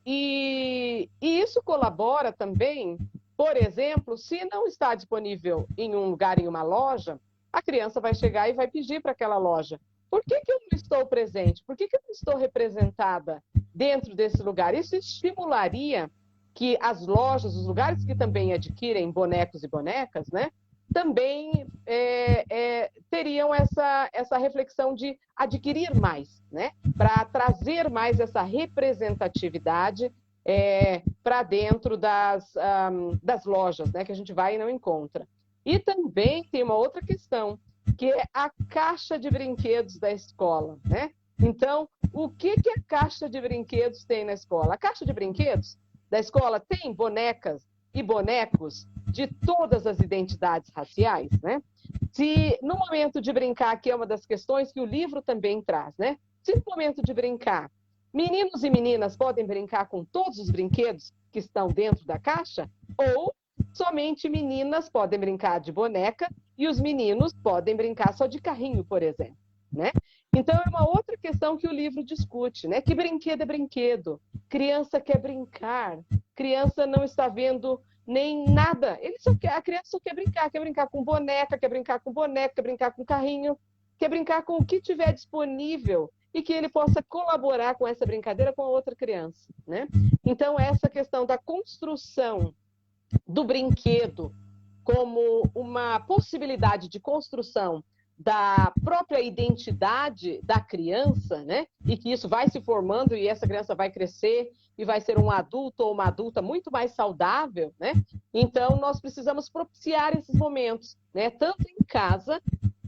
E isso colabora também, por exemplo, se não está disponível em um lugar, em uma loja, a criança vai chegar e vai pedir para aquela loja: por que eu não estou presente? Por que eu não estou representada dentro desse lugar. Isso estimularia que as lojas, os lugares que também adquirem bonecos e bonecas, né, também teriam essa reflexão de adquirir mais, né, para trazer mais essa representatividade para dentro das lojas, né, que a gente vai e não encontra. E também tem uma outra questão, que é a caixa de brinquedos da escola, né? Então, o que a caixa de brinquedos tem na escola? A caixa de brinquedos da escola tem bonecas e bonecos de todas as identidades raciais, né? Se no momento de brincar, que é uma das questões que o livro também traz, né? Se no momento de brincar, meninos e meninas podem brincar com todos os brinquedos que estão dentro da caixa, ou somente meninas podem brincar de boneca e os meninos podem brincar só de carrinho, por exemplo, né? Então, é uma outra questão que o livro discute, né? Que brinquedo é brinquedo? Criança quer brincar, criança não está vendo nem nada. A criança só quer brincar com boneca, quer brincar com boneca, quer brincar com carrinho, quer brincar com o que tiver disponível e que ele possa colaborar com essa brincadeira com a outra criança, né? Então, essa questão da construção do brinquedo como uma possibilidade de construção da própria identidade da criança, né? E que isso vai se formando e essa criança vai crescer e vai ser um adulto ou uma adulta muito mais saudável, né? Então, nós precisamos propiciar esses momentos, né? Tanto em casa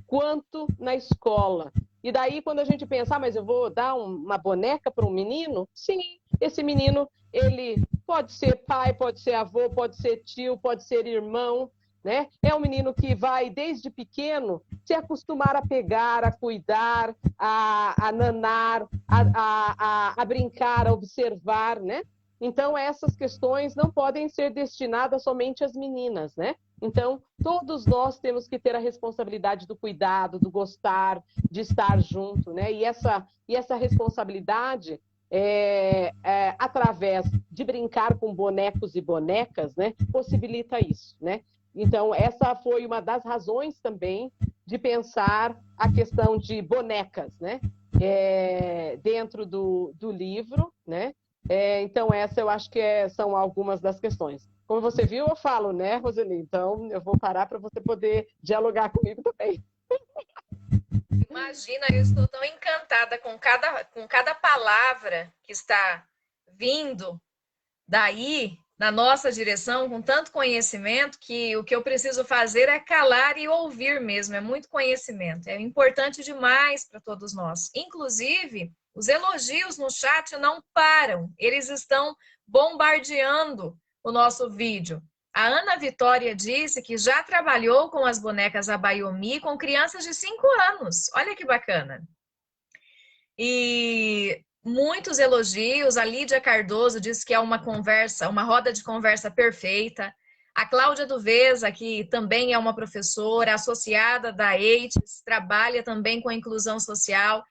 quanto na escola. E daí, quando a gente pensa, mas eu vou dar uma boneca para um menino? Sim, esse menino, ele pode ser pai, pode ser avô, pode ser tio, pode ser irmão, né? É um menino que vai, desde pequeno, se acostumar a pegar, a cuidar, a nanar, a brincar, a observar, né? Então, essas questões não podem ser destinadas somente às meninas, né? Então, todos nós temos que ter a responsabilidade do cuidado, do gostar, de estar junto, né? E essa responsabilidade, através de brincar com bonecos e bonecas, né? Possibilita isso, né? Então, essa foi uma das razões também de pensar a questão de bonecas, né? Dentro do livro, né? Então, essa eu acho que são algumas das questões. Como você viu, eu falo, né, Roseli? Então, eu vou parar para você poder dialogar comigo também.
Imagina, eu estou tão encantada com cada palavra que está vindo daí, na nossa direção, com tanto conhecimento, que o que eu preciso fazer é calar e ouvir mesmo. É muito conhecimento. É importante demais para todos nós. Inclusive, os elogios no chat não param. Eles estão bombardeando o nosso vídeo. A Ana Vitória disse que já trabalhou com as bonecas Abayomi com crianças de 5 anos. Olha que bacana. E muitos elogios. A Lídia Cardoso disse que é uma roda de conversa perfeita. A Cláudia Duveza, que também é uma professora associada da EITES, trabalha também com a inclusão social,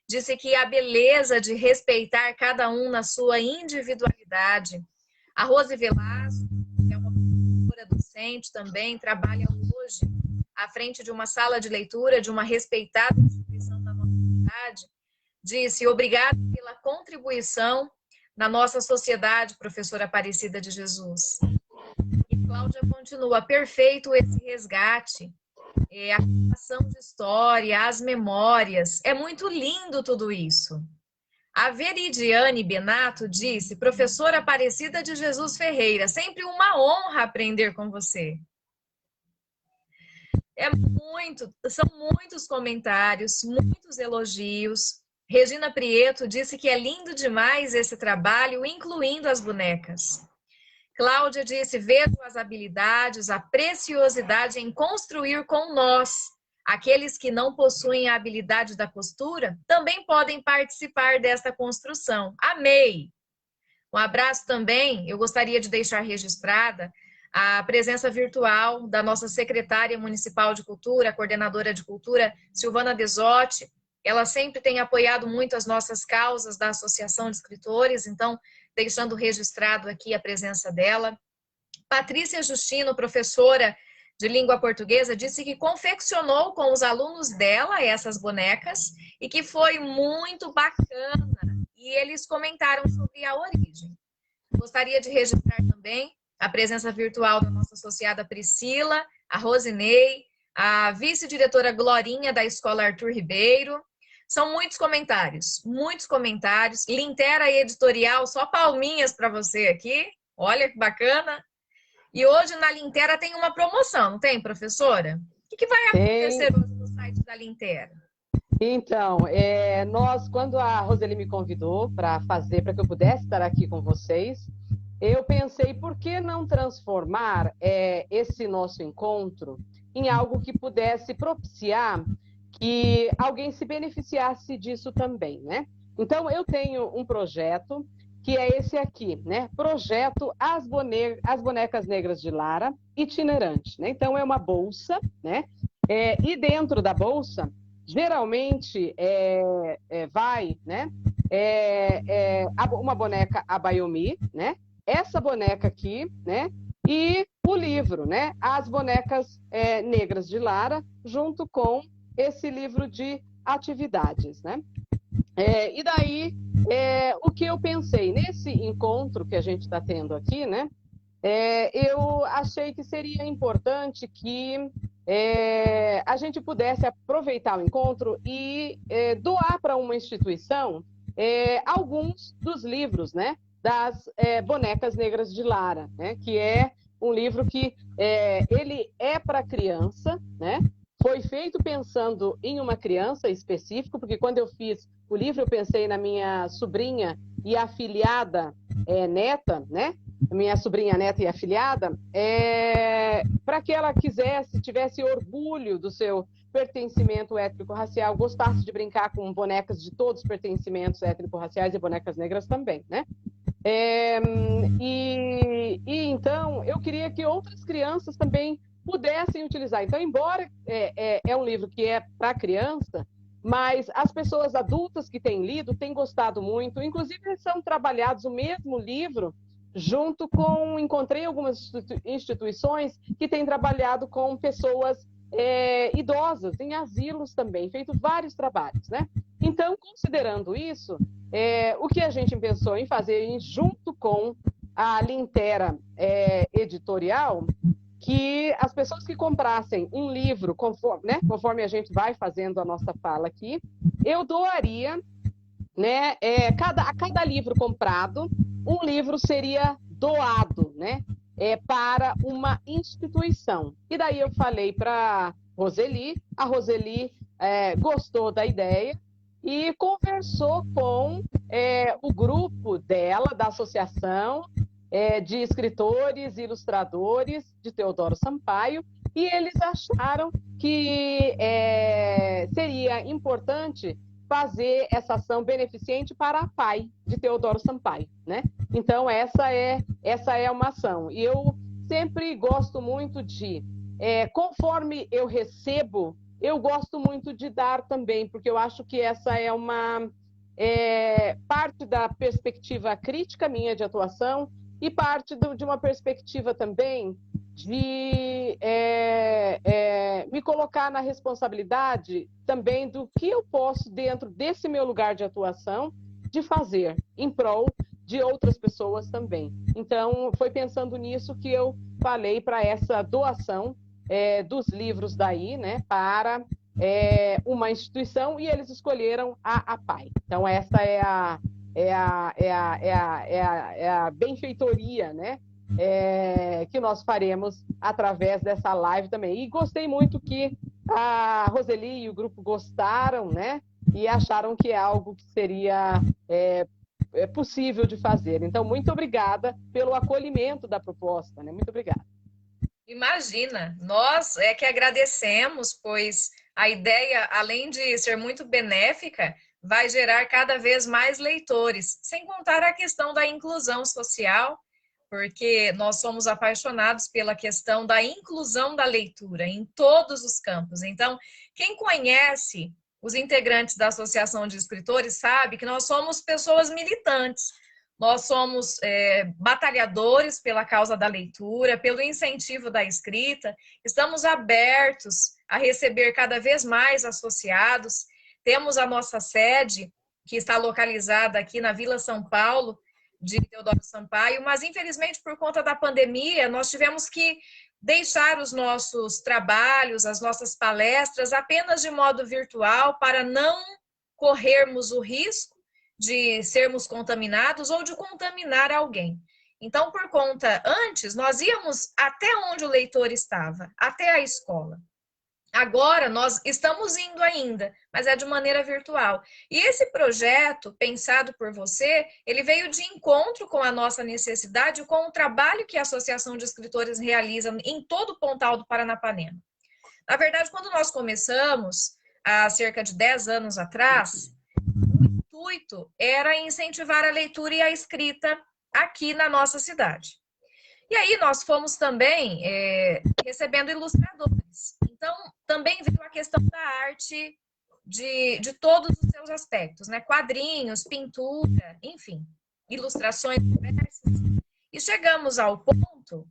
disse que a beleza de respeitar cada um na sua individualidade. A Rose Velasco, que é uma professora docente também, trabalha hoje à frente de uma sala de leitura de uma respeitada instituição da nossa cidade. Disse, obrigada pela contribuição na nossa sociedade, professora Aparecida de Jesus. E Cláudia continua, perfeito esse resgate, a criação de história, as memórias, é muito lindo tudo isso. A Veridiane Benato disse, professora Aparecida de Jesus Ferreira, sempre uma honra aprender com você. São muitos comentários, muitos elogios. Regina Prieto disse que é lindo demais esse trabalho, incluindo as bonecas. Cláudia disse, vejo as habilidades, a preciosidade em construir com nós. Aqueles que não possuem a habilidade da costura também podem participar desta construção. Amei! Um abraço também, eu gostaria de deixar registrada a presença virtual da nossa secretária municipal de cultura, a coordenadora de cultura, Silvana Desotti. Ela sempre tem apoiado muito as nossas causas da Associação de Escritores, então, deixando registrado aqui a presença dela. Patrícia Justino, professora de língua portuguesa, disse que confeccionou com os alunos dela essas bonecas e que foi muito bacana. E e eles comentaram sobre a origem. Gostaria de registrar também a presença virtual da nossa associada Priscila, a Rosinei, a vice-diretora Glorinha da Escola Arthur Ribeiro. São muitos comentários, muitos comentários. Lintera Editorial, só palminhas para você aqui. Olha que bacana. E hoje na Lintera tem uma promoção, não tem, professora? O que vai acontecer hoje no site da Lintera?
Então, quando a Roseli me convidou para que eu pudesse estar aqui com vocês, eu pensei, por que não transformar esse nosso encontro em algo que pudesse propiciar que alguém se beneficiasse disso também, né? Então, eu tenho um projeto que é esse aqui, né? Projeto As Bonecas Negras de Lara, itinerante, né? Então, é uma bolsa, né? E dentro da bolsa, geralmente, vai, né? Uma boneca Abayomi, né? Essa boneca aqui, né? E o livro, né? As Bonecas Negras de Lara, junto com esse livro de atividades, né? E daí, o que eu pensei nesse encontro que a gente está tendo aqui, né? Eu achei que seria importante que a gente pudesse aproveitar o encontro e doar para uma instituição alguns dos livros, né? Das Bonecas Negras de Lara, né? Que é um livro que ele é para criança, né? Foi feito pensando em uma criança específica, porque quando eu fiz o livro eu pensei na minha sobrinha e afilhada neta, né? Minha sobrinha neta e afilhada, para que ela tivesse orgulho do seu pertencimento étnico-racial, gostasse de brincar com bonecas de todos os pertencimentos étnico-raciais e bonecas negras também, né? Então, eu queria que outras crianças também pudessem utilizar. Então, embora é um livro que é para criança, mas as pessoas adultas que têm lido têm gostado muito, inclusive são trabalhados o mesmo livro encontrei algumas instituições que têm trabalhado com pessoas idosas, em asilos também, feito vários trabalhos, né? Então, considerando isso, o que a gente pensou em fazer, junto com a Lintera Editorial, que as pessoas que comprassem um livro, conforme a gente vai fazendo a nossa fala aqui, eu doaria, né, a cada livro comprado, um livro seria doado, né, para uma instituição. E daí eu falei para a Roseli gostou da ideia e conversou com o grupo dela, da associação de escritores e ilustradores de Teodoro Sampaio, e eles acharam que seria importante fazer essa ação beneficente para a PAI de Teodoro Sampaio, né? Então, essa é uma ação. E eu sempre gosto muito conforme eu recebo, eu gosto muito de dar também, porque eu acho que essa é uma parte da perspectiva crítica minha de atuação e parte de uma perspectiva também de me colocar na responsabilidade também do que eu posso, dentro desse meu lugar de atuação, de fazer em prol de outras pessoas também. Então, foi pensando nisso que eu falei para essa doação dos livros daí, né, para uma instituição, e eles escolheram a PAI. Então, essa é a benfeitoria, né, que nós faremos através dessa live também. E gostei muito que a Roseli e o grupo gostaram, né, e acharam que é algo que seria possível de fazer. Então, muito obrigada pelo acolhimento da proposta, né? Muito obrigada.
Imagina, nós é que agradecemos, pois a ideia, além de ser muito benéfica, vai gerar cada vez mais leitores, sem contar a questão da inclusão social, porque nós somos apaixonados pela questão da inclusão da leitura em todos os campos. Então, quem conhece os integrantes da Associação de Escritores sabe que nós somos pessoas militantes. Nós somos batalhadores pela causa da leitura, pelo incentivo da escrita. Estamos abertos a receber cada vez mais associados. Temos a nossa sede que está localizada aqui na Vila São Paulo, de Teodoro Sampaio, mas infelizmente por conta da pandemia nós tivemos que deixar os nossos trabalhos, as nossas palestras apenas de modo virtual para não corrermos o risco de sermos contaminados ou de contaminar alguém. Então, por conta, antes nós íamos até onde o leitor estava, até a escola. Agora nós estamos indo ainda, mas é de maneira virtual. E esse projeto, pensado por você, ele veio de encontro com a nossa necessidade, com o trabalho que a Associação de Escritores realiza em todo o Pontal do Paranapanema. Na verdade, quando nós começamos, há cerca de 10 anos atrás, o intuito era incentivar a leitura e a escrita aqui na nossa cidade. E aí nós fomos também recebendo ilustradores. Então, também veio a questão da arte de todos os seus aspectos, né? Quadrinhos, pintura, enfim, ilustrações diversas. E chegamos ao ponto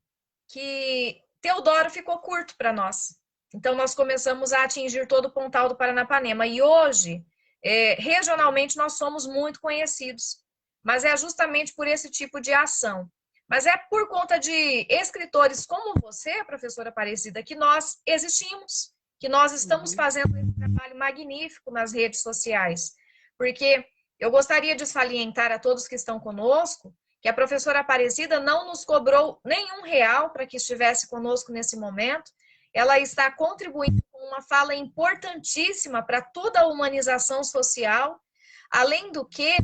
que Teodoro ficou curto para nós. Então, nós começamos a atingir todo o Pontal do Paranapanema. E hoje, regionalmente, nós somos muito conhecidos. Mas é justamente por esse tipo de ação. Mas é por conta de escritores como você, professora Aparecida, que nós existimos, que nós estamos fazendo esse trabalho magnífico nas redes sociais. Porque eu gostaria de salientar a todos que estão conosco que a professora Aparecida não nos cobrou nenhum real para que estivesse conosco nesse momento. Ela está contribuindo com uma fala importantíssima para toda a humanização social, além do que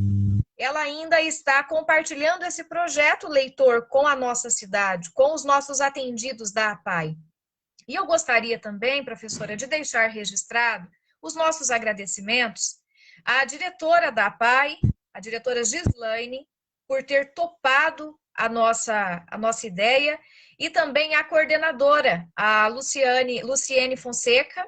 ela ainda está compartilhando esse projeto leitor com a nossa cidade, com os nossos atendidos da APAI. E eu gostaria também, professora, de deixar registrado os nossos agradecimentos à diretora da APAI, a diretora Gislaine, por ter topado a nossa ideia, e também à coordenadora, a Luciana Fonseca,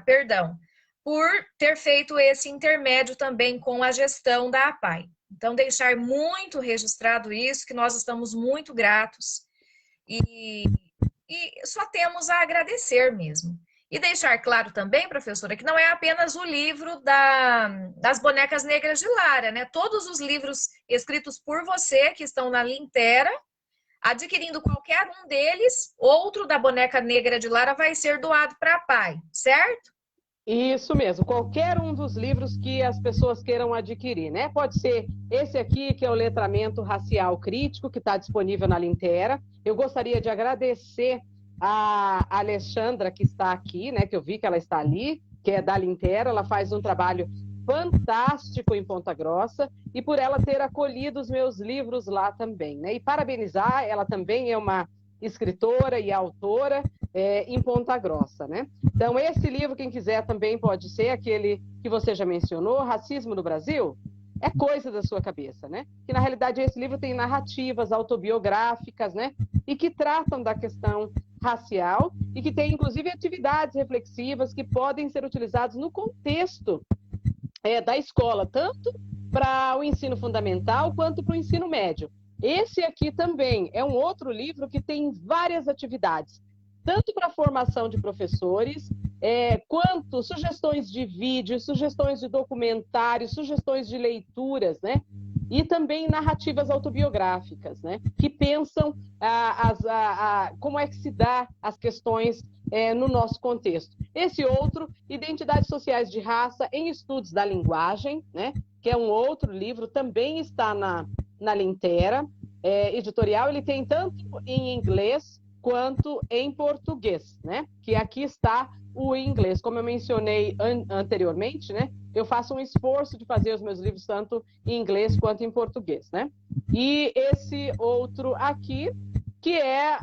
perdão, por ter feito esse intermédio também com a gestão da APAI. Então, deixar muito registrado isso, que nós estamos muito gratos e só temos a agradecer mesmo. E deixar claro também, professora, que não é apenas o livro das bonecas negras de Lara, né? Todos os livros escritos por você, que estão na Lintera, adquirindo qualquer um deles, outro da boneca negra de Lara vai ser doado para a APAI, certo?
Isso mesmo, qualquer um dos livros que as pessoas queiram adquirir, né? Pode ser esse aqui, que é o Letramento Racial Crítico, que está disponível na Lintera. Eu gostaria de agradecer a Alexandra, que está aqui, né? Que eu vi que ela está ali, que é da Lintera. Ela faz um trabalho fantástico em Ponta Grossa, e por ela ter acolhido os meus livros lá também, né? E parabenizar, ela também é uma escritora e autora em Ponta Grossa, né? Então, esse livro, quem quiser também pode ser aquele que você já mencionou, Racismo no Brasil, é coisa da sua cabeça, né? Que, na realidade, esse livro tem narrativas autobiográficas, né? E que tratam da questão racial e que tem, inclusive, atividades reflexivas que podem ser utilizadas no contexto da escola, tanto para o ensino fundamental quanto para o ensino médio. Esse aqui também é um outro livro que tem várias atividades, tanto para a formação de professores, quanto sugestões de vídeos, sugestões de documentários, sugestões de leituras, né? E também narrativas autobiográficas, né? Que pensam como é que se dá as questões no nosso contexto. Esse outro, Identidades Sociais de Raça em Estudos da Linguagem, né? Que é um outro livro, também está na Lintera editorial. Ele tem tanto em inglês quanto em português, né? Que aqui está o inglês. Como eu mencionei anteriormente, né? Eu faço um esforço de fazer os meus livros tanto em inglês quanto em português, né? E esse outro aqui, que é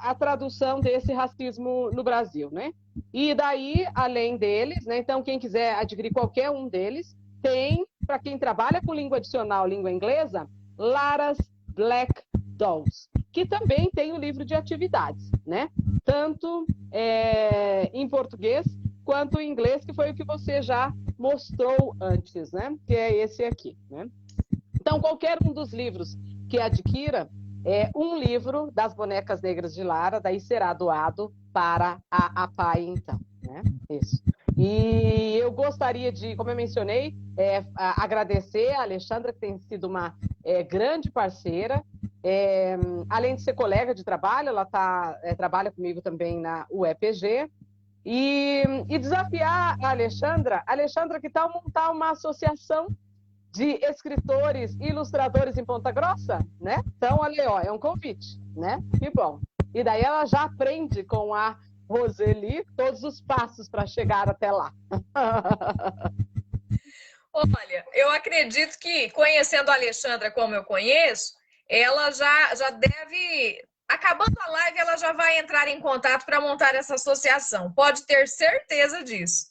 a tradução desse Racismo no Brasil, né? E daí, além deles, né? Então, quem quiser adquirir qualquer um deles, tem, para quem trabalha com língua adicional, língua inglesa, Lara's Black Dolls, que também tem o livro de atividades, né? Tanto em português quanto em inglês, que foi o que você já mostrou antes, né? Que é esse aqui, né? Então, qualquer um dos livros que adquira, um livro das bonecas negras de Lara, daí será doado para a APAI, então, né? Isso. E eu gostaria de, como eu mencionei, agradecer a Alexandra, que tem sido uma grande parceira. Além de ser colega de trabalho, ela trabalha comigo também na UEPG. E desafiar a Alexandra, que tal montar uma associação de escritores e ilustradores em Ponta Grossa, né? Então, olha, ó, é um convite, né? Que bom. E daí ela já aprende com a Roseli todos os passos para chegar até lá.
Olha, eu acredito que, conhecendo a Alexandra como eu conheço, ela já deve, acabando a live, ela já vai entrar em contato para montar essa associação. Pode ter certeza disso.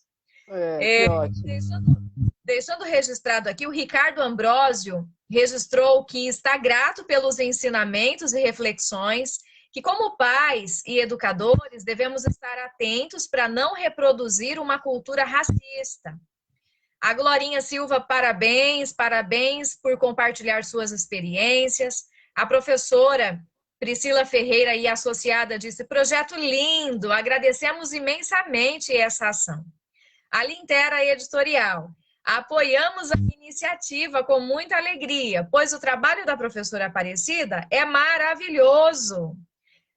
Que ótimo.
Deixando registrado aqui, o Ricardo Ambrósio registrou que está grato pelos ensinamentos e reflexões, que como pais e educadores devemos estar atentos para não reproduzir uma cultura racista. A Glorinha Silva, parabéns por compartilhar suas experiências. A professora Priscila Ferreira e associada disse, projeto lindo, agradecemos imensamente essa ação. A Lintera Editorial, apoiamos a iniciativa com muita alegria, pois o trabalho da professora Aparecida é maravilhoso.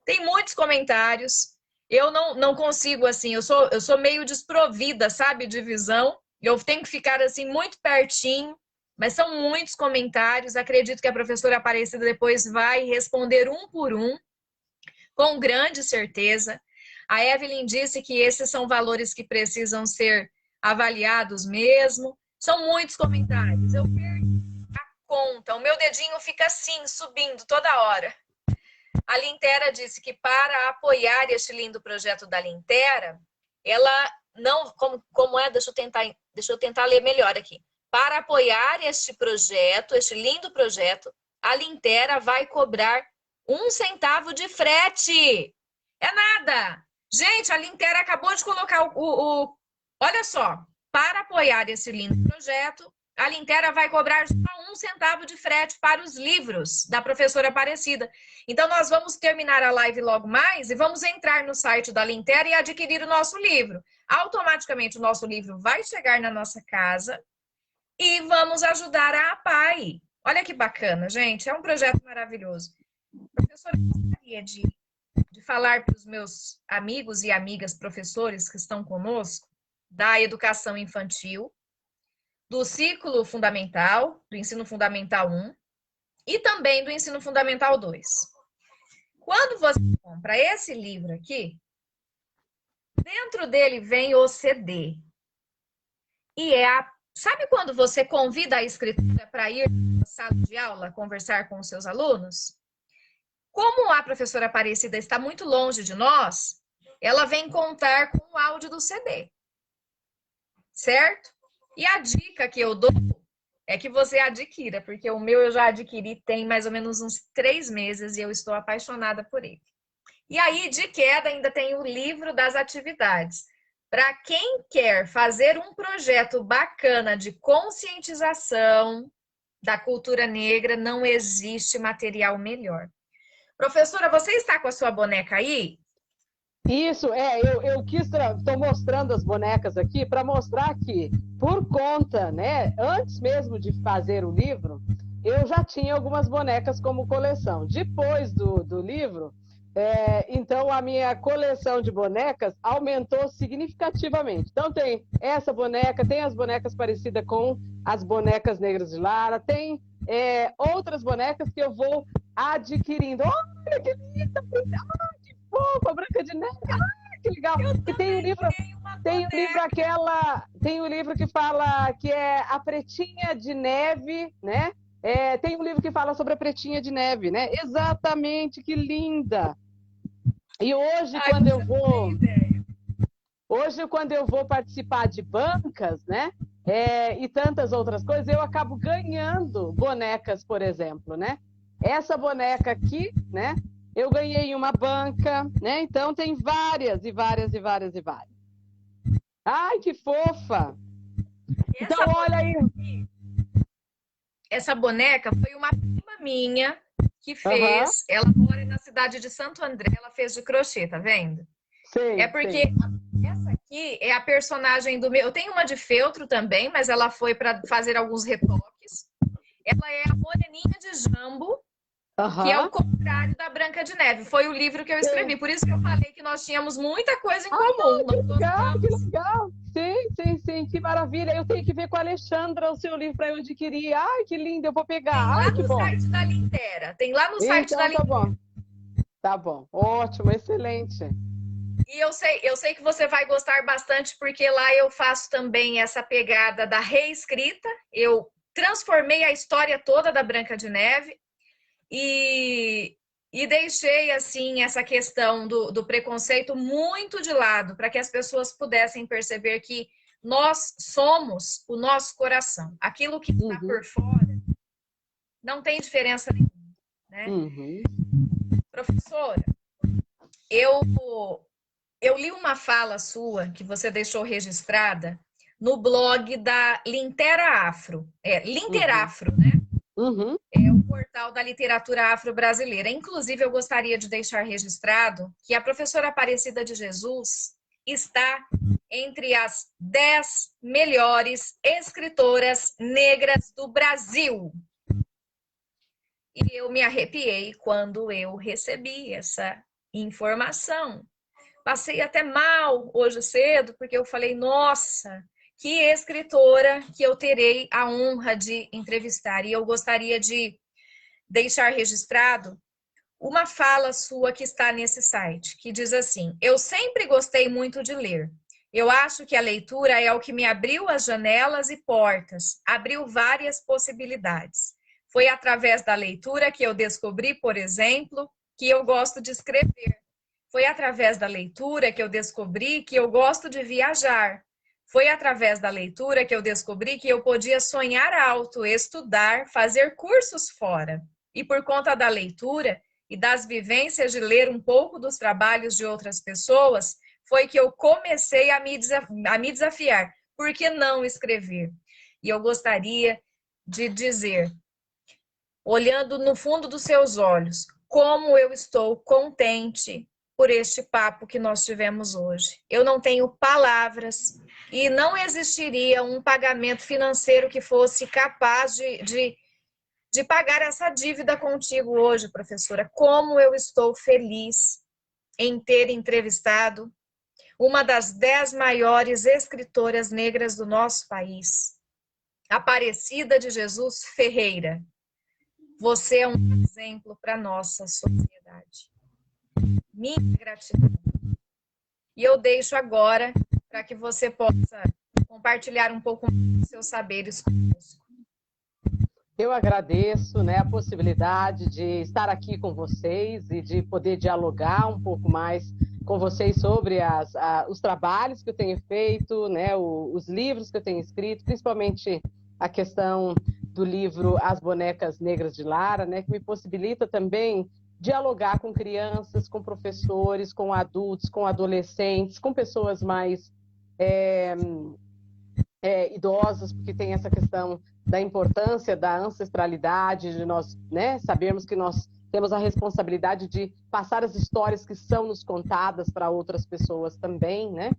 Tem muitos comentários, eu não consigo, assim, eu sou meio desprovida, sabe, de visão, eu tenho que ficar, assim, muito pertinho, mas são muitos comentários, acredito que a professora Aparecida depois vai responder um por um, com grande certeza. A Evelyn disse que esses são valores que precisam ser avaliados mesmo. São muitos comentários, eu perco a conta, o meu dedinho fica assim, subindo toda hora. A Lintera disse que para apoiar este lindo projeto da Lintera, ela não, como é, deixa eu tentar ler melhor aqui. Para apoiar este projeto, este lindo projeto, a Lintera vai cobrar 1 centavo de frete. É nada! Gente, a Lintera acabou de colocar olha só, para apoiar esse lindo projeto, a Lintera vai cobrar só 1 centavo de frete para os livros da professora Aparecida. Então, nós vamos terminar a live logo mais e vamos entrar no site da Lintera e adquirir o nosso livro. Automaticamente, o nosso livro vai chegar na nossa casa e vamos ajudar a APAE. Olha que bacana, gente. É um projeto maravilhoso. Professora, eu gostaria de falar para os meus amigos e amigas professores que estão conosco da educação infantil, do ciclo fundamental, do ensino fundamental 1 e também do ensino fundamental 2. Quando você compra esse livro aqui, dentro dele vem o CD. E sabe quando você convida a escritora para ir na sala de aula conversar com os seus alunos? Como a professora Aparecida está muito longe de nós, ela vem contar com o áudio do CD. Certo? E a dica que eu dou é que você adquira, porque o meu eu já adquiri tem mais ou menos uns 3 meses e eu estou apaixonada por ele. E aí, de queda, ainda tem o livro das atividades. Para quem quer fazer um projeto bacana de conscientização da cultura negra, não existe material melhor. Professora, você está com a sua boneca aí?
Isso, eu estou mostrando as bonecas aqui para mostrar que, por conta, né, antes mesmo de fazer o livro, eu já tinha algumas bonecas como coleção. Depois do livro, então a minha coleção de bonecas aumentou significativamente. Então tem essa boneca, tem as bonecas parecidas com as bonecas negras de Lara, tem outras bonecas que eu vou adquirindo. Olha que linda! Que fofa, Branca de Neve! Que legal! E tem o livro que fala que é a Pretinha de Neve, né? Tem um livro que fala sobre a Pretinha de Neve, né? Exatamente, que linda! E hoje, quando eu vou participar de bancas, né? E tantas outras coisas, eu acabo ganhando bonecas, por exemplo, né? Essa boneca aqui, né? Eu ganhei em uma banca, né? Então tem várias e várias e várias e várias. Ai, que fofa! Então, olha aí.
Essa boneca foi uma prima minha que fez. Ela mora na cidade de Santo André, ela fez de crochê, tá vendo?
Sim,
porque essa aqui que é a personagem do meu. Eu tenho uma de feltro também, mas ela foi para fazer alguns retoques. Ela é a Moreninha de Jambo, que é o contrário da Branca de Neve. Foi o livro que eu escrevi. Por isso que eu falei que nós tínhamos muita coisa em comum.
Que legal, que legal. Sim, que maravilha. Eu tenho que ver com a Alexandra o seu livro para eu adquirir. Ai, que lindo, eu vou pegar.
Tem lá
que
no
bom.
site da Lintera. Tem lá no site
Então,
da Lintera.
tá bom. Tá bom, ótimo, excelente.
E eu sei que você vai gostar bastante, porque lá eu faço também essa pegada da reescrita. Eu transformei a história toda da Branca de Neve e deixei, assim, essa questão do preconceito muito de lado, para que as pessoas pudessem perceber que nós somos o nosso coração. Aquilo que está por fora não tem diferença nenhuma, né? Professora, eu li uma fala sua que você deixou registrada no blog da Lintera Afro. Linterafro, né? É o portal da literatura afro-brasileira. Inclusive, eu gostaria de deixar registrado que a professora Aparecida de Jesus está entre as 10 melhores escritoras negras do Brasil. E eu me arrepiei quando eu recebi essa informação. Passei até mal hoje cedo, porque eu falei, nossa, que escritora que eu terei a honra de entrevistar. E eu gostaria de deixar registrado uma fala sua que está nesse site, que diz assim: eu sempre gostei muito de ler. Eu acho que a leitura é o que me abriu as janelas e portas, abriu várias possibilidades. Foi através da leitura que eu descobri, por exemplo, que eu gosto de escrever. Foi através da leitura que eu descobri que eu gosto de viajar. Foi através da leitura que eu descobri que eu podia sonhar alto, estudar, fazer cursos fora. E por conta da leitura e das vivências de ler um pouco dos trabalhos de outras pessoas, foi que eu comecei a me desafiar. Por que não escrever? E eu gostaria de dizer, olhando no fundo dos seus olhos, como eu estou contente por este papo que nós tivemos hoje. Eu não tenho palavras e não existiria um pagamento financeiro que fosse capaz de pagar essa dívida contigo hoje, professora. Como eu estou feliz em ter entrevistado uma das 10 maiores escritoras negras do nosso país, Aparecida de Jesus Ferreira. Você é um exemplo para a nossa sociedade. Minha gratidão. E eu deixo agora para que você possa compartilhar um pouco dos seus saberes conosco.
Eu agradeço, né, a possibilidade de estar aqui com vocês e de poder dialogar um pouco mais com vocês sobre os trabalhos que eu tenho feito, né, os livros que eu tenho escrito, principalmente a questão do livro As Bonecas Negras de Lara, né, que me possibilita também dialogar com crianças, com professores, com adultos, com adolescentes, com pessoas mais idosas, porque tem essa questão da importância da ancestralidade, de nós, né, sabermos que nós temos a responsabilidade de passar as histórias que são nos contadas para outras pessoas também, né?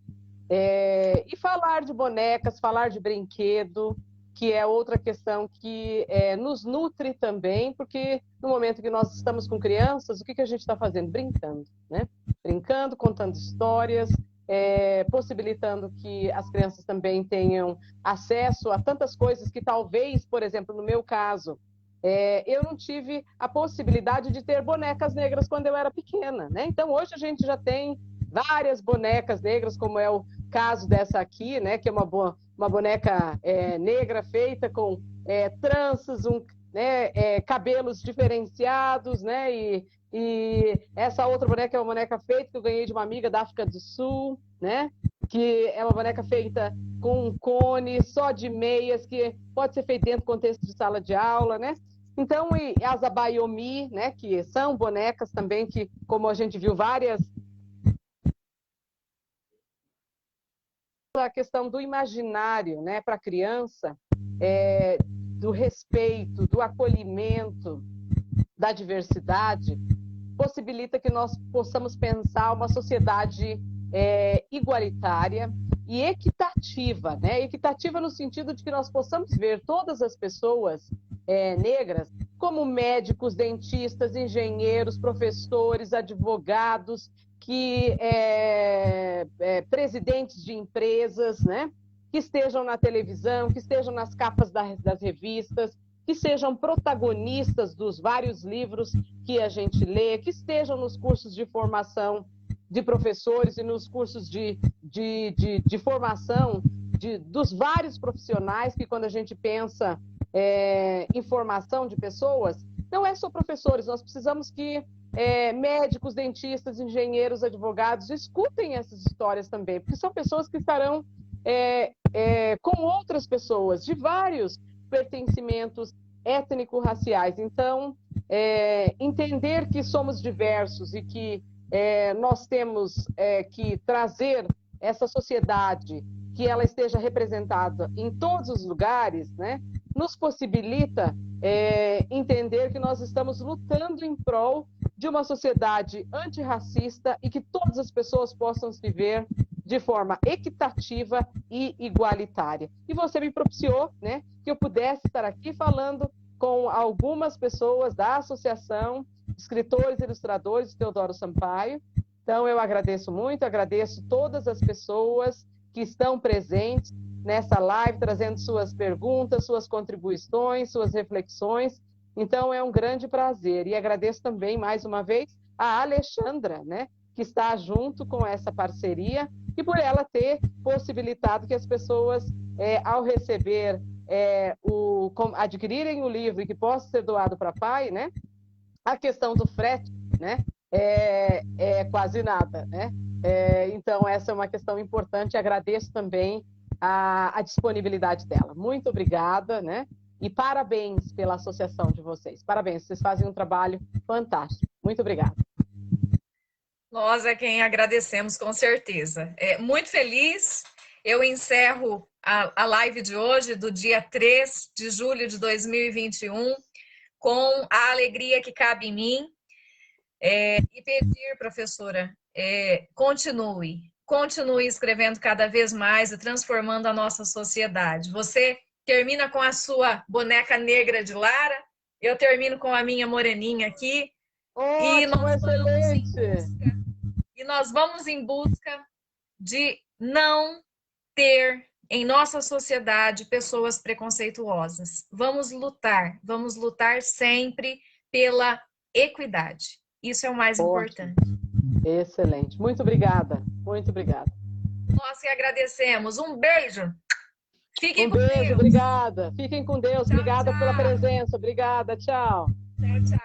E falar de bonecas, falar de brinquedo, que é outra questão que nos nutre também, porque no momento que nós estamos com crianças, o que a gente está fazendo? Brincando, né? Brincando, contando histórias, possibilitando que as crianças também tenham acesso a tantas coisas que talvez, por exemplo, no meu caso, eu não tive a possibilidade de ter bonecas negras quando eu era pequena, né? Então, hoje a gente já tem várias bonecas negras, como é o caso dessa aqui, né? Que é uma boneca negra feita com tranças, cabelos diferenciados, né? E essa outra boneca é uma boneca feita que eu ganhei de uma amiga da África do Sul, né? Que é uma boneca feita com um cone, só de meias, que pode ser feita dentro do contexto de sala de aula, né? Então, e as abayomi, né? Que são bonecas também que, como a gente viu, várias... A questão do imaginário, né? Para a criança, do respeito, do acolhimento, da diversidade, possibilita que nós possamos pensar uma sociedade igualitária e equitativa, né? Equitativa no sentido de que nós possamos ver todas as pessoas negras como médicos, dentistas, engenheiros, professores, advogados, presidentes de empresas, né? Que estejam na televisão, que estejam nas capas das revistas, que sejam protagonistas dos vários livros que a gente lê, que estejam nos cursos de formação de professores e nos cursos de formação dos vários profissionais, que quando a gente pensa em formação de pessoas, não é só professores, nós precisamos que médicos, dentistas, engenheiros, advogados escutem essas histórias também, porque são pessoas que estarão com outras pessoas de vários pertencimentos étnico-raciais. Então, entender que somos diversos e que nós temos que trazer essa sociedade, que ela esteja representada em todos os lugares, né, nos possibilita entender que nós estamos lutando em prol de uma sociedade antirracista e que todas as pessoas possam se ver de forma equitativa e igualitária. E você me propiciou, né, que eu pudesse estar aqui falando com algumas pessoas da Associação Escritores e Ilustradores de Teodoro Sampaio. Então, eu agradeço muito, agradeço todas as pessoas que estão presentes nessa live, trazendo suas perguntas, suas contribuições, suas reflexões. Então, é um grande prazer. E agradeço também, mais uma vez, a Alexandra, né, que está junto com essa parceria, e por ela ter possibilitado que as pessoas, ao receber, adquirirem o livro e que possa ser doado para pai, né, a questão do frete, né, é quase nada, né? Então, essa é uma questão importante. Agradeço também a disponibilidade dela. Muito obrigada, né? E parabéns pela associação de vocês. Parabéns, vocês fazem um trabalho fantástico. Muito obrigada.
Nós é quem agradecemos, com certeza. Muito feliz. Eu encerro a live de hoje, do dia 3 de julho de 2021, com a alegria que cabe em mim. E pedir, professora, continue escrevendo cada vez mais e transformando a nossa sociedade. Você termina com a sua boneca negra de Lara, eu termino com a minha moreninha aqui.
Ótimo, excelente!
E nós vamos em busca de não ter em nossa sociedade pessoas preconceituosas. Vamos lutar sempre pela equidade. Isso é o mais importante.
Excelente. Muito obrigada. Muito obrigada.
Nós que agradecemos. Um beijo. Fiquem com
Deus.
Deus.
Obrigada. Fiquem com Deus.
Tchau,
Obrigada
tchau.
pela presença. Obrigada. Tchau.
Tchau, tchau.